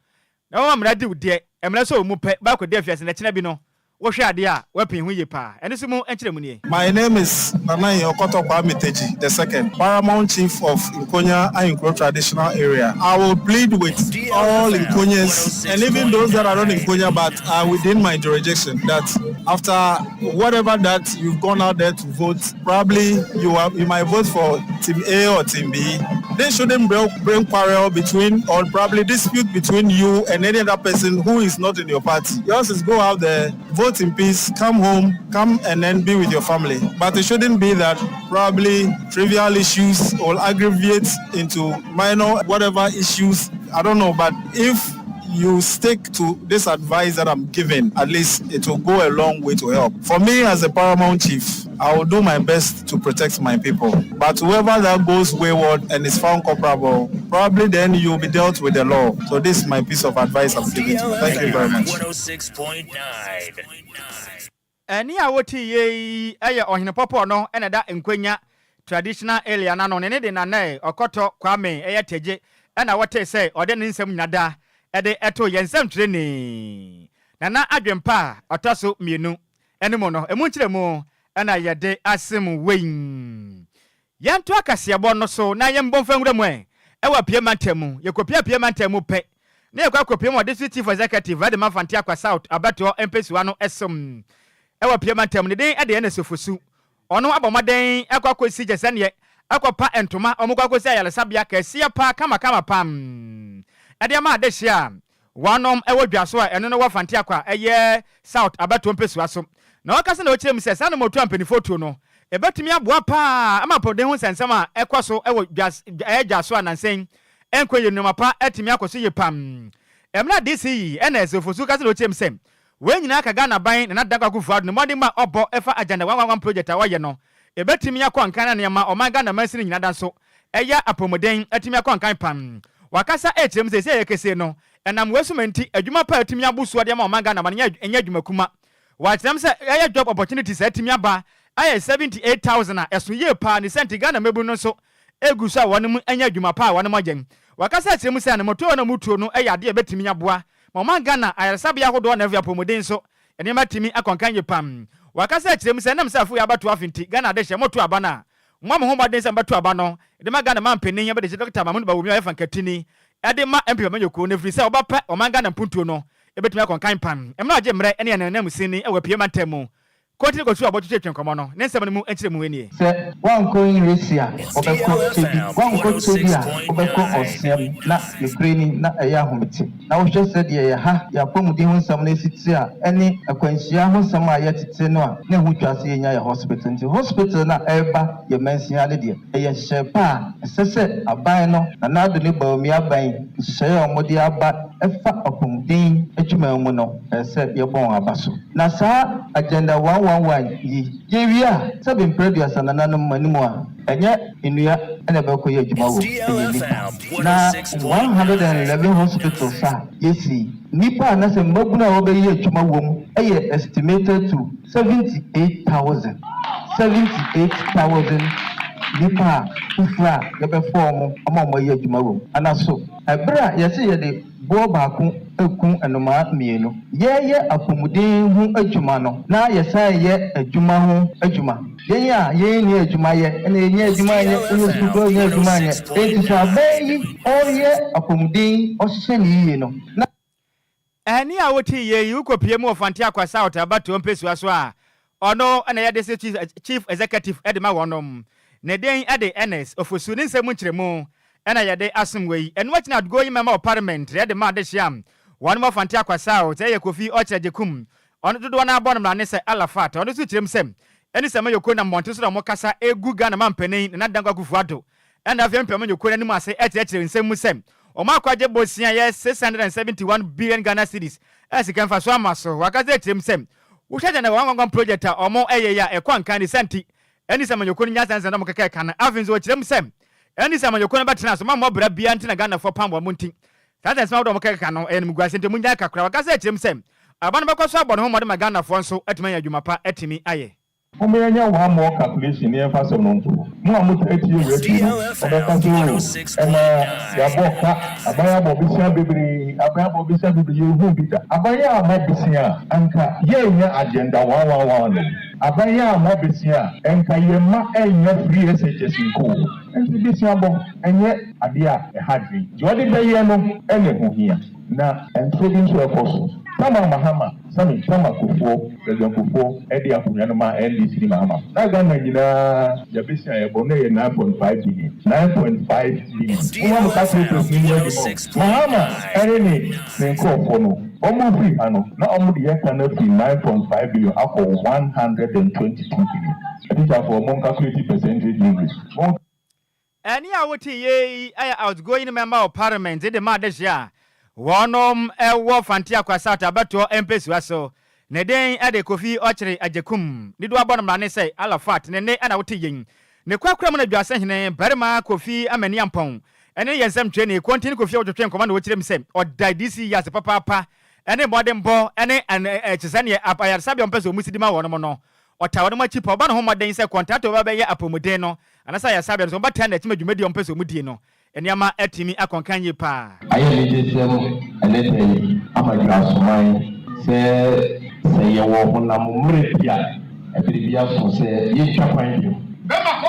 na wo mra di de emra so mu pɛ ba ko de afiase na kyena bi no wo hwe ade a wapin hu ye pa ene so mu enkyere mu ne. My name is Nhyiraba Kwadwo Sammy, the second paramount chief of Nkwenya Enquires traditional area. I will plead with all Nkwenyans and even those that are not Nkwenya but are within my jurisdiction that after whatever that you've gone out there to vote, probably you might vote for team A or team B. They shouldn't bring quarrel between or probably dispute between you and any other person who is not in your party. Yours is go out there, vote in peace, come home, come and then be with your family. But it shouldn't be that probably trivial issues will aggravate into minor whatever issues. I don't know, but if you stick to this advice that I'm giving, at least it will go a long way to help. For me as a paramount chief, I will do my best to protect my people. But whoever that goes wayward and is found culpable, probably then you'll be dealt with the law. So this is my piece of advice I'm giving to you. Thank you very much. 106.9. Eni awoti ye eye ohene popo no ena da Nkwenya traditional area na no ne de na na okoto kwame eye teje ena wote say ode ne nsem nyada ede eto yensem treni nana adwempa otaso mienu enemo no emu nkyeremu ena yede asem wein Yanto akasiabo no so na yembon fanwura mu ewa piema ntemu yekopia ntemu pe na yekopia mo district chief executive ade mafanti akwa south abato empesiwa no esom ewa piema ntemu ne den ade na sofosu ono abomaden akwakosi jesane akwa entoma omukwakosi ayalesabia kasia pa kama pam ade ma ade hia wanom ewa dwaso a eno no wafanti akwa eye south abato empesiwa so na wakase na ochirem se sanu motu ampani photo no ebetimi aboa pa ama pode ho sensema ekwaso ewo dwaso anansen enkoye numa pa etimi akoso ye pam emna DCE ena esofosu kase no chem sem we nyina aka Ghana ban na daga kufuado no modi ma obo efa agenda 111 project awaye no ebetimi akwankan na ne ma oman Ghana masini nyina danso eya apomoden etimi akwankan pam wakasa echem se yekese no enam wesumenti adwuma pa etimi abuso de ma oman Ghana ma enya adwuma kuma watem se eya job opportunities etimi aba aye 78,000 eso ye pa ni senti Ghana mebu no so egu so wonum anya adwuma pa wonum agyen wakasa tiremu se na moto na mutuo no eya de betimi aboa ma man Ghana ayasabe ahodo na avia pomodin so ene matimi akonkanye pam wakasa tiremu se nam safu ya batu afinti Ghana de hye moto aba na mo ho modin se batu aba no de ma Ghana man penin ya be de Dr. Mamudu Bawumi ya fankatini ede ma MP Manyoko ne firi se obapa o man Ghana mpuntuo no ebetimi akonkanye pam emna agye mre ene na musini ewa pie mantemu Koti ko tu abotu twenkomo no ne nsem mu enchire mu enie se wanko Inresia obeko tebi wanko tebi a obeko osem na Ukraine na eya homete na wo hwe se de ye ha ya pomudi ho nsem na esiti a ene akwanhia ho nsem a ye tete no a ne hu twase yenya ya hospital nti hospital na eba ye mansia de de ye shepa sese aban no na nado ne bawmi aban hye omode aba efa opomudin adwuma mu no se ye bon abaso na sa agenda 111 yewia sabe mpredia sanana no manimu a enye enua ene be ko ye adwuma wo na 111 hospitals a yesi nipa na se mbabuna wo be ye adwuma wo mu eye estimated to 78,000 nipa ufra ye be form omo ye adwuma wo anaso ebra yesi ye de bo baako ekun enoma mienu ye apomuden hu adwuma no na yesa ye adwuma hu adwuma ye ni adwuma ye ene ye adwuma ye ene sudo ye adwuma ye enti so abayi oye apomuden ohye ni ye no na eni a woti ye ukopie mu ofanti akwa south abato mpesu aso a ono ene ye de chief executive edema wonom ne den ade NS ofosu ni nsem nkyeremu ena yede asumwei enu wachina outgoing member of parliament yede ma de shiam one more fanti akwasa o te ye kofi ochejekum onu dodo na abon mra ne se alafat onu su chirem sem eni se mayoko na monte so na mokasa egu Ghana mampenin na dangwa kufuado ena afia mpem mayoko na nimu ase echechere nsem mu sem o ma kwaje bosia ye 671 billion Ghana cedis esika mfa so amaso wakaze chirem sem wo hyeje na wangwangwan project a omo eye ya ekwankan ni senti eni se mayoko ni nyasansa na mokaka kan afinzo wo chirem sem eni sama yokona batena so mamma bra bia ntina Ghana for pambo munti tata sama do mokeka no eni mugwase nte munya kakra wakase ekyem sem abana bekoso abon ho mode Ghana for nso atuma ya dwuma pa atimi aye omenya wa more calculation e fa so no nto mu amuta eti we eti ena ya boka abaya bobisia bebiri yehu bita abaya mobisia anka yenya agenda 111 abaya mobisia enka yema enya free SHS nko enti bisia bo enye adia ehadri jodi beye no ene ho hia na entrodin so ekoso Sama Mahama, Sammy, Sama Kufo, President Kufo, Eddie Apunyanoma, NDC Mahama. Na Ghana nyina ya bisi ya bone 9.5 billion. 9.5 billion. Uwa calculate million. Mahama, ereni nenko fono. Omo free ano. Na omo di yakana free 9.5 billion ako 122 billion. This is for omo calculate percentage English. Any awoti ye outgoing member of parliament in the Madesha. Wonom ewo fanti akwasa abato empesu aso ne den ade kofi ochire ajekum nido abon mra ne sei alafat ne ana wote yin ne kwakram na dwase hene barima kofi amani ampon ene yensem twe ne kontini kofi otwetwe nkoma na wo kirem sem odai disi yase papa ene modem bo ene chisane apayar sabi ompesu musidima wonom no otawo ma chipa oba no ho moden se contract oba be ye apomuden no anasa ya sabi so bata na chima dwumedi ompesu mudie no eniama atimi akonkanye pa aye lejesem elete amaju asomai se yewo honam mrepia ebiribia so se ye twakwan bi bema ko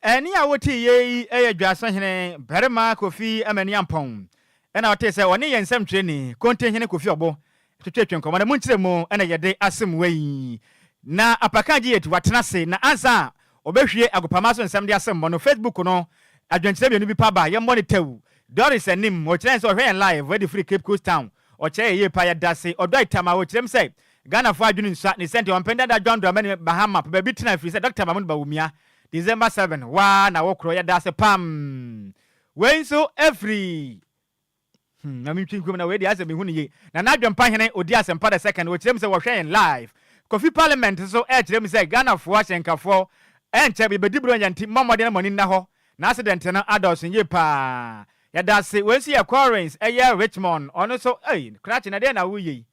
Any I would ye a Jason Berma Kofi Amanian Pong. And I'll tell you, one year and some training, containing Kofiobo to take and command a Munchemo and a day as some way. Na apakaji to what Nase, na answer, Obeshi, Agopamaso and some day some on Facebook no. I don't say you be paba, your money too. Doris and Nim, or chance or rain live, where the free Cape Coast town, or chair ye paya dasi, or die time I would them say. Ghana for Junior Satni sent you on Pendada John Dramani Bahama, baby tonight, he said Dr. Mamun Baumia, December 7, 1 hour croya das a pam. When so every. I mean, think away the answer me when ye. Now, not jump pahine or dias and part second, which them say was sharing live. Coffee Parliament so edge them say Ghana for watching Kafo, and Chubby Bedibro and Tim Mama de Money Naho, Nasident and adults in Yepa. Ya that's it. When see Enquiries, a year Richmond, on also, cratching a day now, we.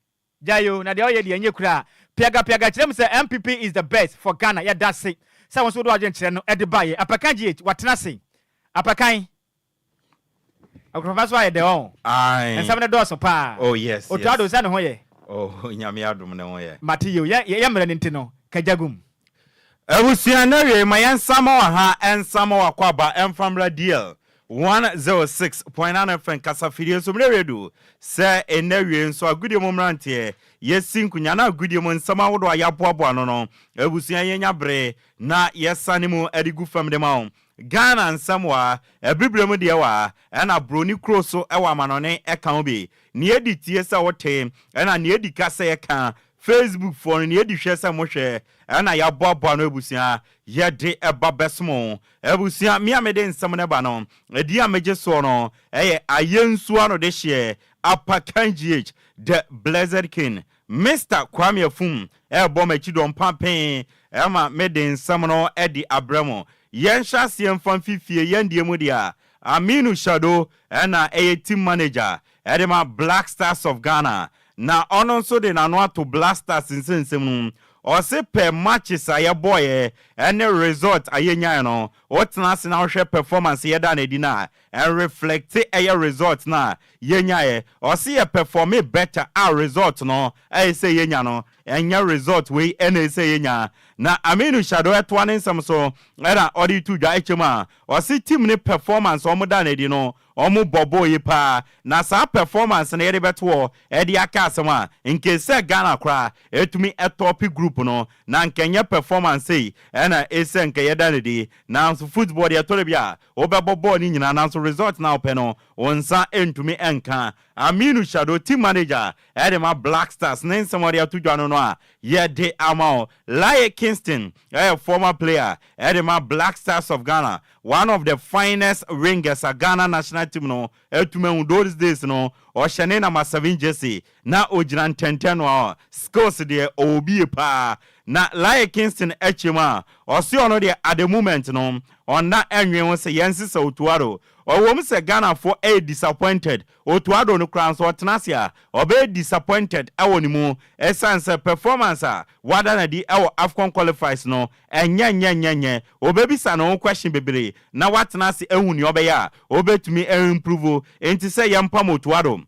Jayo, na de oye de anyekura. Piaga them say MPP is the best for Ghana. Ya that's it. Someone so do agent no e de baye. Apakanji what na say. Apakan. Professor de on. Aye. And some of the doors pa. Oh yes. O tado sa no hoye. Oh, nyame adom ne hoye. Matiyo, ya mra nintino. Kajagum. Ebusia na we mayan sama ha en sama wakwaba enfamra deal. 106.9 FM Kasafiri so mredu se enawie nso agudie momrante yesin kunya na agudie mo nsama wodo ayaboabo no ebusia yenya bre na yesane mu adigu fam de ma Ghana nsamwa ebibrem de wa na broni kroso ewa manone eka obi ne editie se wote na ne edika se eka Facebook for ne edihwe se mo hwe na yaboabo no ebusia yede eba besmo ebusia mi amede nsam ne ba no edi ameje so no ayensu ano de hye apakanji the blessed king Mr. Kwame Afum ebo machidon pampen ema mede nsam no edi abramo yensha siemfan fifie yendie mu dia Aminu Shado na team manager edema Black Stars of Ghana na ono so de na no to Blasters nsensem or say per matches aye boy any result ayenya no what na se na hwe performance ye da na dina and reflect aye result na yenya or see a perform better our result no I say yenya no enya result we na say yenya na Aminu Shado etwane nsam so era odi tu dwa echema or see team ni performance o mo da na di no omu bobo yi pa na sa performance na yede beto e di aka asema nke se Ghana kra etumi etopi group no na nkenye performance yi na ese nke yeda ne di na football ya torebia obebobo ni nyina na result na openo onsa entumi enka Aminu Shado team manager edema Black Stars na nsomori atudwa no a yede amao Laye Kingston a former player edema Black Stars of Ghana one of the finest ringers at Ghana national team no etume those days no o shane na 7 jersey na ojina 10 no scores de obi pa na Laye Kingston echema o si ono de at the moment no on na enwe won se yensi se otuaro o wo mse Ghana for a disappointed otuado no kran so tenasia o be disappointed awoni mu essence performance wada na di awo AFCON qualifiers no enye obebisa no question bebere na watenase ehuni obeya obetumi improve enti se yempa motuado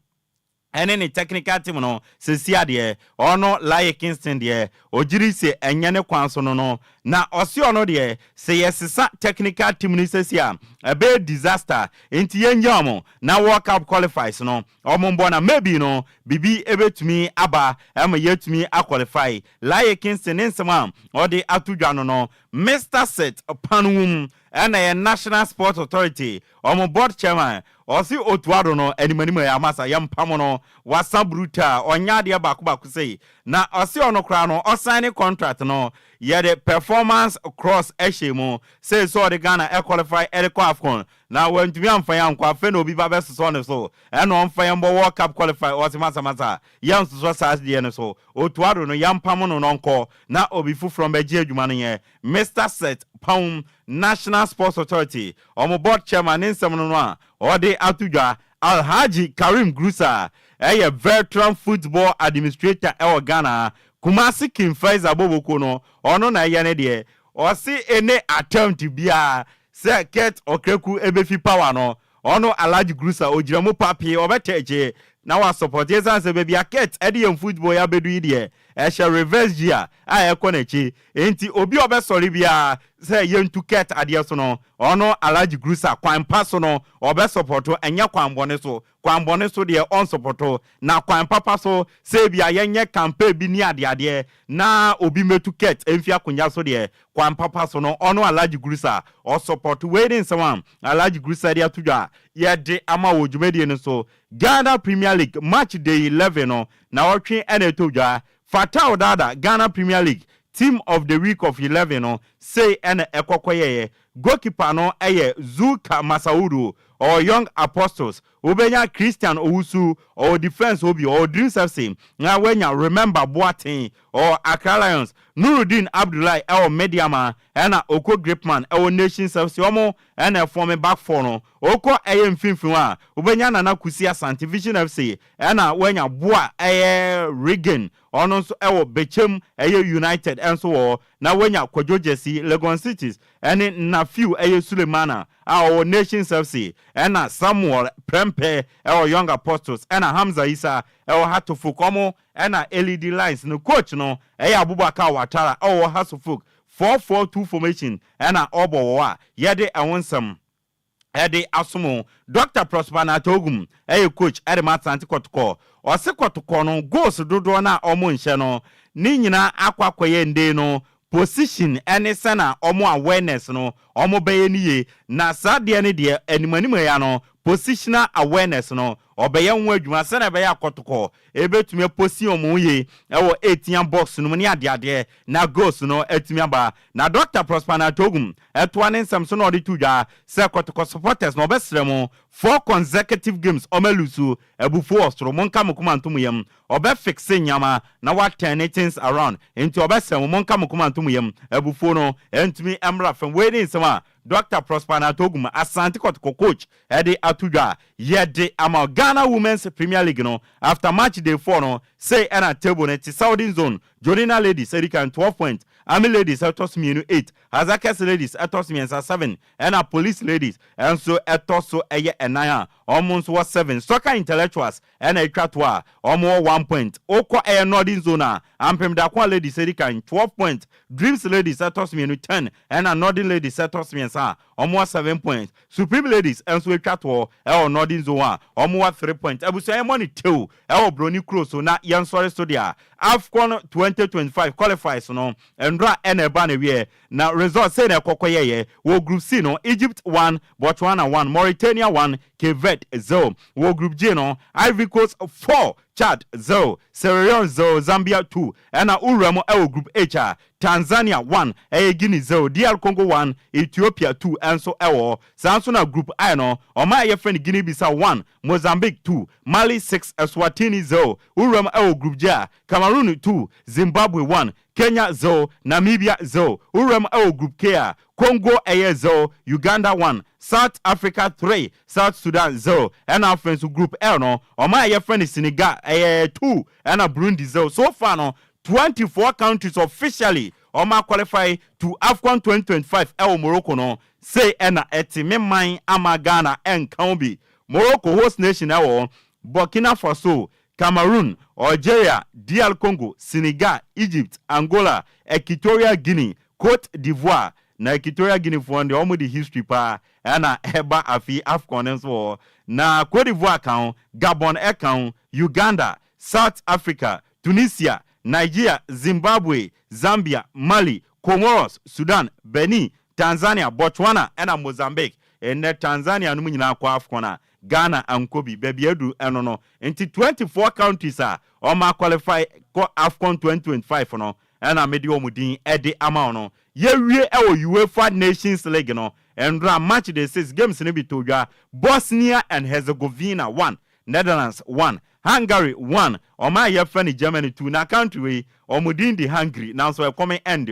ene ni technical team no se siade ono Laye Kingston de ojiri se enye ne kwanso no na osi ono de se yesisa technical team ni se sia ebe disaster enti yenjamo na World Cup qualifiers no omombo na maybe no bibi ebetumi aba ama yetumi qualify Laye Kingston nsema odi atudwa no Mr. Set panum ena National Sports Authority omo board chairman osi otuado no animanimo ya masa yampamo no wasa bruta onyade baku sei na osi ono kra no osign contract no ye the performance cross eshemo say so the Ghana qualify AFCON na wantumi amfa ya nkwa fe na obi ba best so ne so e no mfa ya mbo World Cup qualify o se masa yan so sa de ne so otuado no yampam no nonko na obi fu from beji adwuma no ye Mr. Set Pound National Sports Authority omo board chairman nsem no a ode atudwa Alhaji Karim Grusa a veteran football administrator e Ghana Kumasi Kimfaiza Boboko no ono na ye ne de o si ene attempt bia se ket okreku ebefi power no ono Alhaji Grusa ojiramo papi obeteje na wa support yesa se baby ket ede football ya bedu de e she reverse gear a e konechi enti obi obesori bia se yentu ket ade so no ono Alhaji Grusa kwan paso no obe supporto enya kwan bone so de on supporto na kwan papa so se bia yenye campaign bi ni ade na obi metu ket emfi akonya so de kwan papa so no ono Alhaji Grusa o support waiting someone Alhaji Grusa de atudwa ye de ama wodwumedie no so Ghana Premier League match day 11 no na otwe ene todwa Fatah Dada Ghana Premier League team of the week of 11 no say ene ekokoye goalkeeper no eye Zuka Masaudu or Young Apostles Obenya Christian Owusu or defense obi or Dreams FC na wenya Remember Boateng or Accra Lions Nuruddin Abdullahi or Mediama ena Oko Gripman or Nations FC omo ena form back four no Oko eye mfinfinwa Obenya Nana Kusi Asante Vision FC ena wenya Boa eye Regan ono so ewo Bechem eye United enso na wenya Kwadwo Jesse Legon Cities ene na few eye Sulemana our Nations FC ena Samuel Prempe our Young Apostles ena Hamza Isa our Hatofuk omo ena LED lines no coach no Abubakar Watara our Hasofuk 4-4-2 formation ena obo wa yede awonsam ede asumo Dr. Prosper Natogum coach Edema Santi Kotoko o se Kotoko no goals dodo na omo nhye no ni nyina akwakoye nde no position any sana omo awareness no omo beye niye na sade ne de animanima ya no positional awareness no obeye nwo adwuma sana beye akotoko ebetumi posi omo ye ewo 18 box no ni ade na goals no etumi aba na Dr. Prosper Natogum eto ne nsam so no de tudwa se kotoko supporters no obesremo 4 consecutive games omelusu ebufu ostro monka mukuma ntomu yam obe fixe nyama na what turn things around into obesremo monka mukuma ntomu yam ebufu no entumi emra from waiting sama Dr. Prosper Natogum Asante Kotoko coach ede atudwa yede ama Ghana Women's Premier League no after match day 4 no say ena table net Southern Zone Jorina Ladies Erican 12 points Army Ladies etos mienu 8 Hazakes Ladies etos miensa 7 ena Police Ladies enso etoso eye enaya almost was 7 Soccer Intellectuals ena etwatwa almost 1 point Oko eye Northern Zone ampem da kwa Ladies Erican 12 points Dreams Ladies etos mienu 10 ena Northern Ladies etos miensa almost 7 points Supreme Ladies enso etwatwa eye Northern Zone almost 3 points ebuso eye money too eye Brony Cross na yansore studia AFCON 2025 qualifiers no endra eneba na wie na result say na kokoyeye wo group C no Egypt 1 Botswana 1 Mauritania 1 Cape Verde 0 wo group G no Ivory Coast 4 Chad 0 Sierra Leone 0 Zambia 2 ena uramo ewo group H Tanzania 1 Guinea 0 DR Congo 1 Ethiopia 2 enso ewo sanso na group I no oma friend Guinea Bissau 1 Mozambique 2 Mali 6 Eswatini 0 uramo ewo group J Cameroon 2 Zimbabwe 1 Kenya 0 Namibia 0 uramo ewo group K Congo 0 Uganda 1 South Africa 3 South Sudan 0 and our friends group L no oma friend Senegal 2 and Burundi 0 so far no 24 countries officially qualify to AFCON 2025 Morocco no say ena etime man ama Ghana enkambi Morocco host nation Burkina Faso Cameroon Algeria DR Congo Senegal Egypt Angola Equatorial Guinea Cote d'Ivoire na Equatorial Guinea for the almost history pa ena eba afi AFCON so na Cote d'Ivoire kan Gabon kan Uganda South Africa Tunisia Nigeria, Zimbabwe, Zambia, Mali, Comoros, Sudan, Benin, Tanzania, Botswana, and Mozambique. And Tanzania, no kwa AFCON, Ghana, and Kobe, baby edu, and no. Into 24 countries are qualify AFCON 2025 no. And medio mudin edi amount no. Ye UEFA Nations League no. and match the 6 games in Bitoja. Bosnia and Herzegovina 1, Netherlands 1, Hungary 1, Oma Yefani Germany 2. Na country Omudindi Hungary now so coming end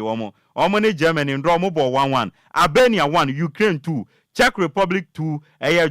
Omoni Germany and Romo 1-1, Albania 1, Ukraine 2, Czech Republic 2,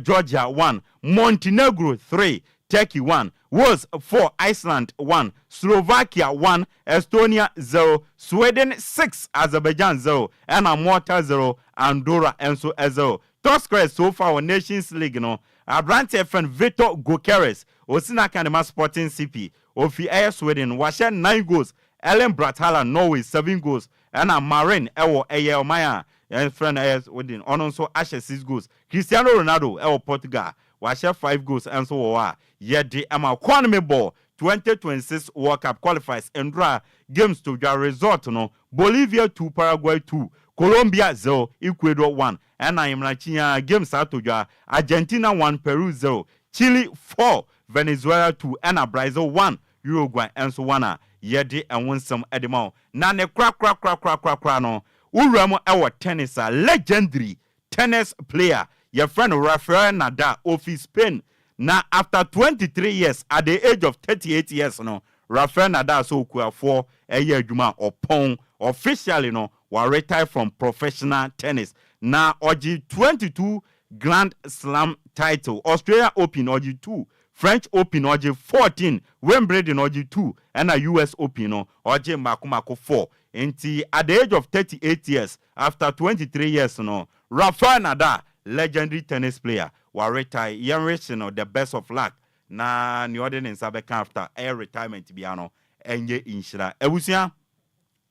Georgia 1, Montenegro 3, Turkey 1, Wales 4, Iceland 1, Slovakia 1, Estonia 0, Sweden 6, Azerbaijan 0, and Malta 0, Andorra and so 0. Top scorer so far on Nations League Abrante friend Vitor Gyökeres, Osina Kanema Sporting CP, Ofi Air Sweden, Washen 9 goals, Ellen Brathala Norway 7 goals, and a Marin Ewo Ayer Maya, and friend Ayers Within, on also Asher 6 goals, Cristiano Ronaldo Ewo Portugal, Washer 5 goals, and so on. Yet the Kwanme Ball 2026 World Cup qualifies and draw games to your result. Bolivia 2, Paraguay 2, Colombia 0, Ecuador 1, and I am like games out to your Argentina 1, Peru 0, Chile 4, Venezuela 2, and Brazil 1, Uruguay and so on. Yedi and win some edimo. Nane crack no. Uramo our tennis legendary tennis player. Your friend Rafael Nadal of Spain. Now after 23 years at the age of 38 years Rafael Nadal so for a year juma or pong officially will retire from professional tennis. Now Oji 22 Grand Slam title, Australia Open Oji 2, French Open Oji 14, Wimbledon Oji 2, and a US Open Oji Makumako 4. At the age of 38 years, after 23 years, Rafael Nadal, legendary tennis player, will retire. Young rich, the best of luck. Na New Orleans Sabeka after air retirement biano, and ye inshira. Ebusia,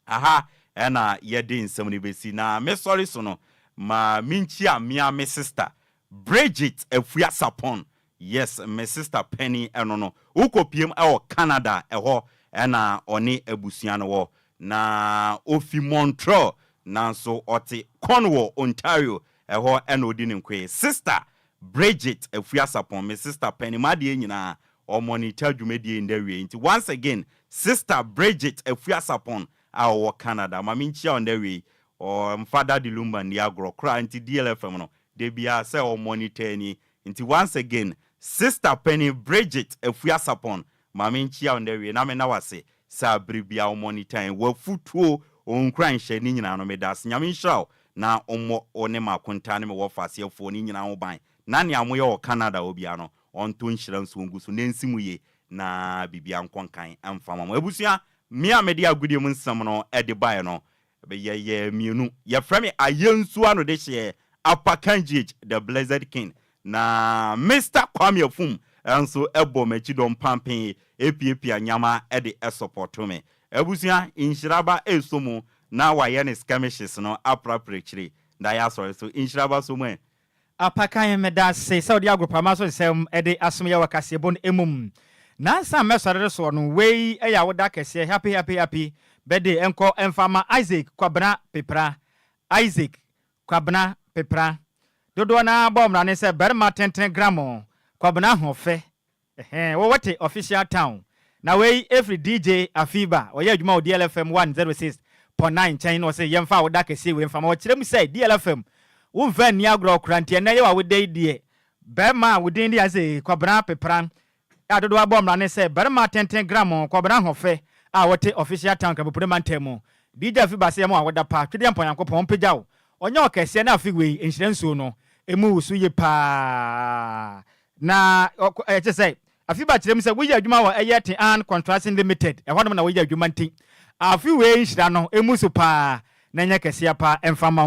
aha, and ye din somebody besi na me sorry sono. Ma minchia mia me sister Bridget Efuya Sapon. Yes, my sister Penny enono. Uko PM our Canada eho ena oni ebusiano wo na ofi Montreal na so oti Cornwall Ontario eho eno di nkwe. Sister Bridget Efuya Sapon, my sister Penny madie nyina o monitor dwumedie ndewie. Nti once again, sister Bridget Efuya Sapon our Canada. Maminchia on the way. Or Father di Lumba ni agro cry nti DLFM no de bia say o monitor ni nti once again sister Penny Bridget Efuya Sapon mama nchia on the way na me na wase sa bribia o monitor wo futuo on cry hye ni nyina no me das nyame nhraw na omo one makonta ne me wo fase afo ni nyina wo ban na ne amoye o Canada obia no on to nhira nso nguso na nsimu ye na bibia nkonkan amfama mo ebusia me amede agudie mu nsam no e de bae no ye mienu ye frame ayensu ano de hye apakanjage the blessed king na Mr. Kwame Ofum enso ebo machi don pampen epiepia nyama e de support me ebusia Nhyiraba esomu na waye ne skirmishes no appropriately na ya so Nhyiraba so mu apakan me da se Saudi agrupa ma so sem e de asomya wakase bon emum na sa mesore so no we e ya woda kese happy birthday enko enfama Isaac Kwabena Pepra Isaac Kwabena Pepra dodo na bomra ne se berma 10 gram Kwabena hofe wo wate official town na we every DJ Afiba oye adwuma o DLFM 106.9 chain no se yemfa woda kese we enfama wo kirem say DLFM wo mfa ni agro krante na ye wa wo dai die berma wo din dia se Kwabena Pepra dodo bomra ne se berma 10 gram Kwabena hofe wote official town ka bopure mantemo DJ Afiba se mo awoda pa twede ampanyankopon pagyaw onye okese na afiwe insurance no emu su ye pa na eche say Afiba kirem se wo ye adwuma wa eyete an contracting limited e honom na wo ye adwuma nti afiwe inshira no emu su pa na nya kese pa emfama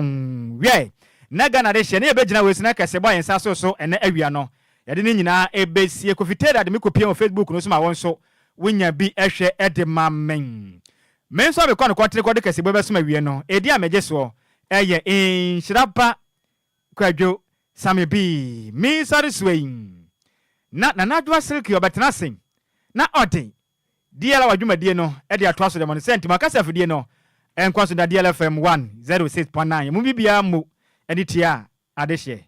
we na Ghana de hye na ebegina we sina kese boy ensa so ene awia no yade ni nyina ebesie kofiteda de me kopia on Facebook no so ma won so winya bi ehwe ede mamen menso be kwano kwatere kwade kase bobe so mawie no edi ameje so eye Nhyiraba Kwadwo Sammy bi mi sare swing na nadwa silki obetena sen na ode diala wadwumadie no ede atwa so de mon sent makasa afidie no enkwaso da DLFM 106.9 mu bibia mu edi tia adehye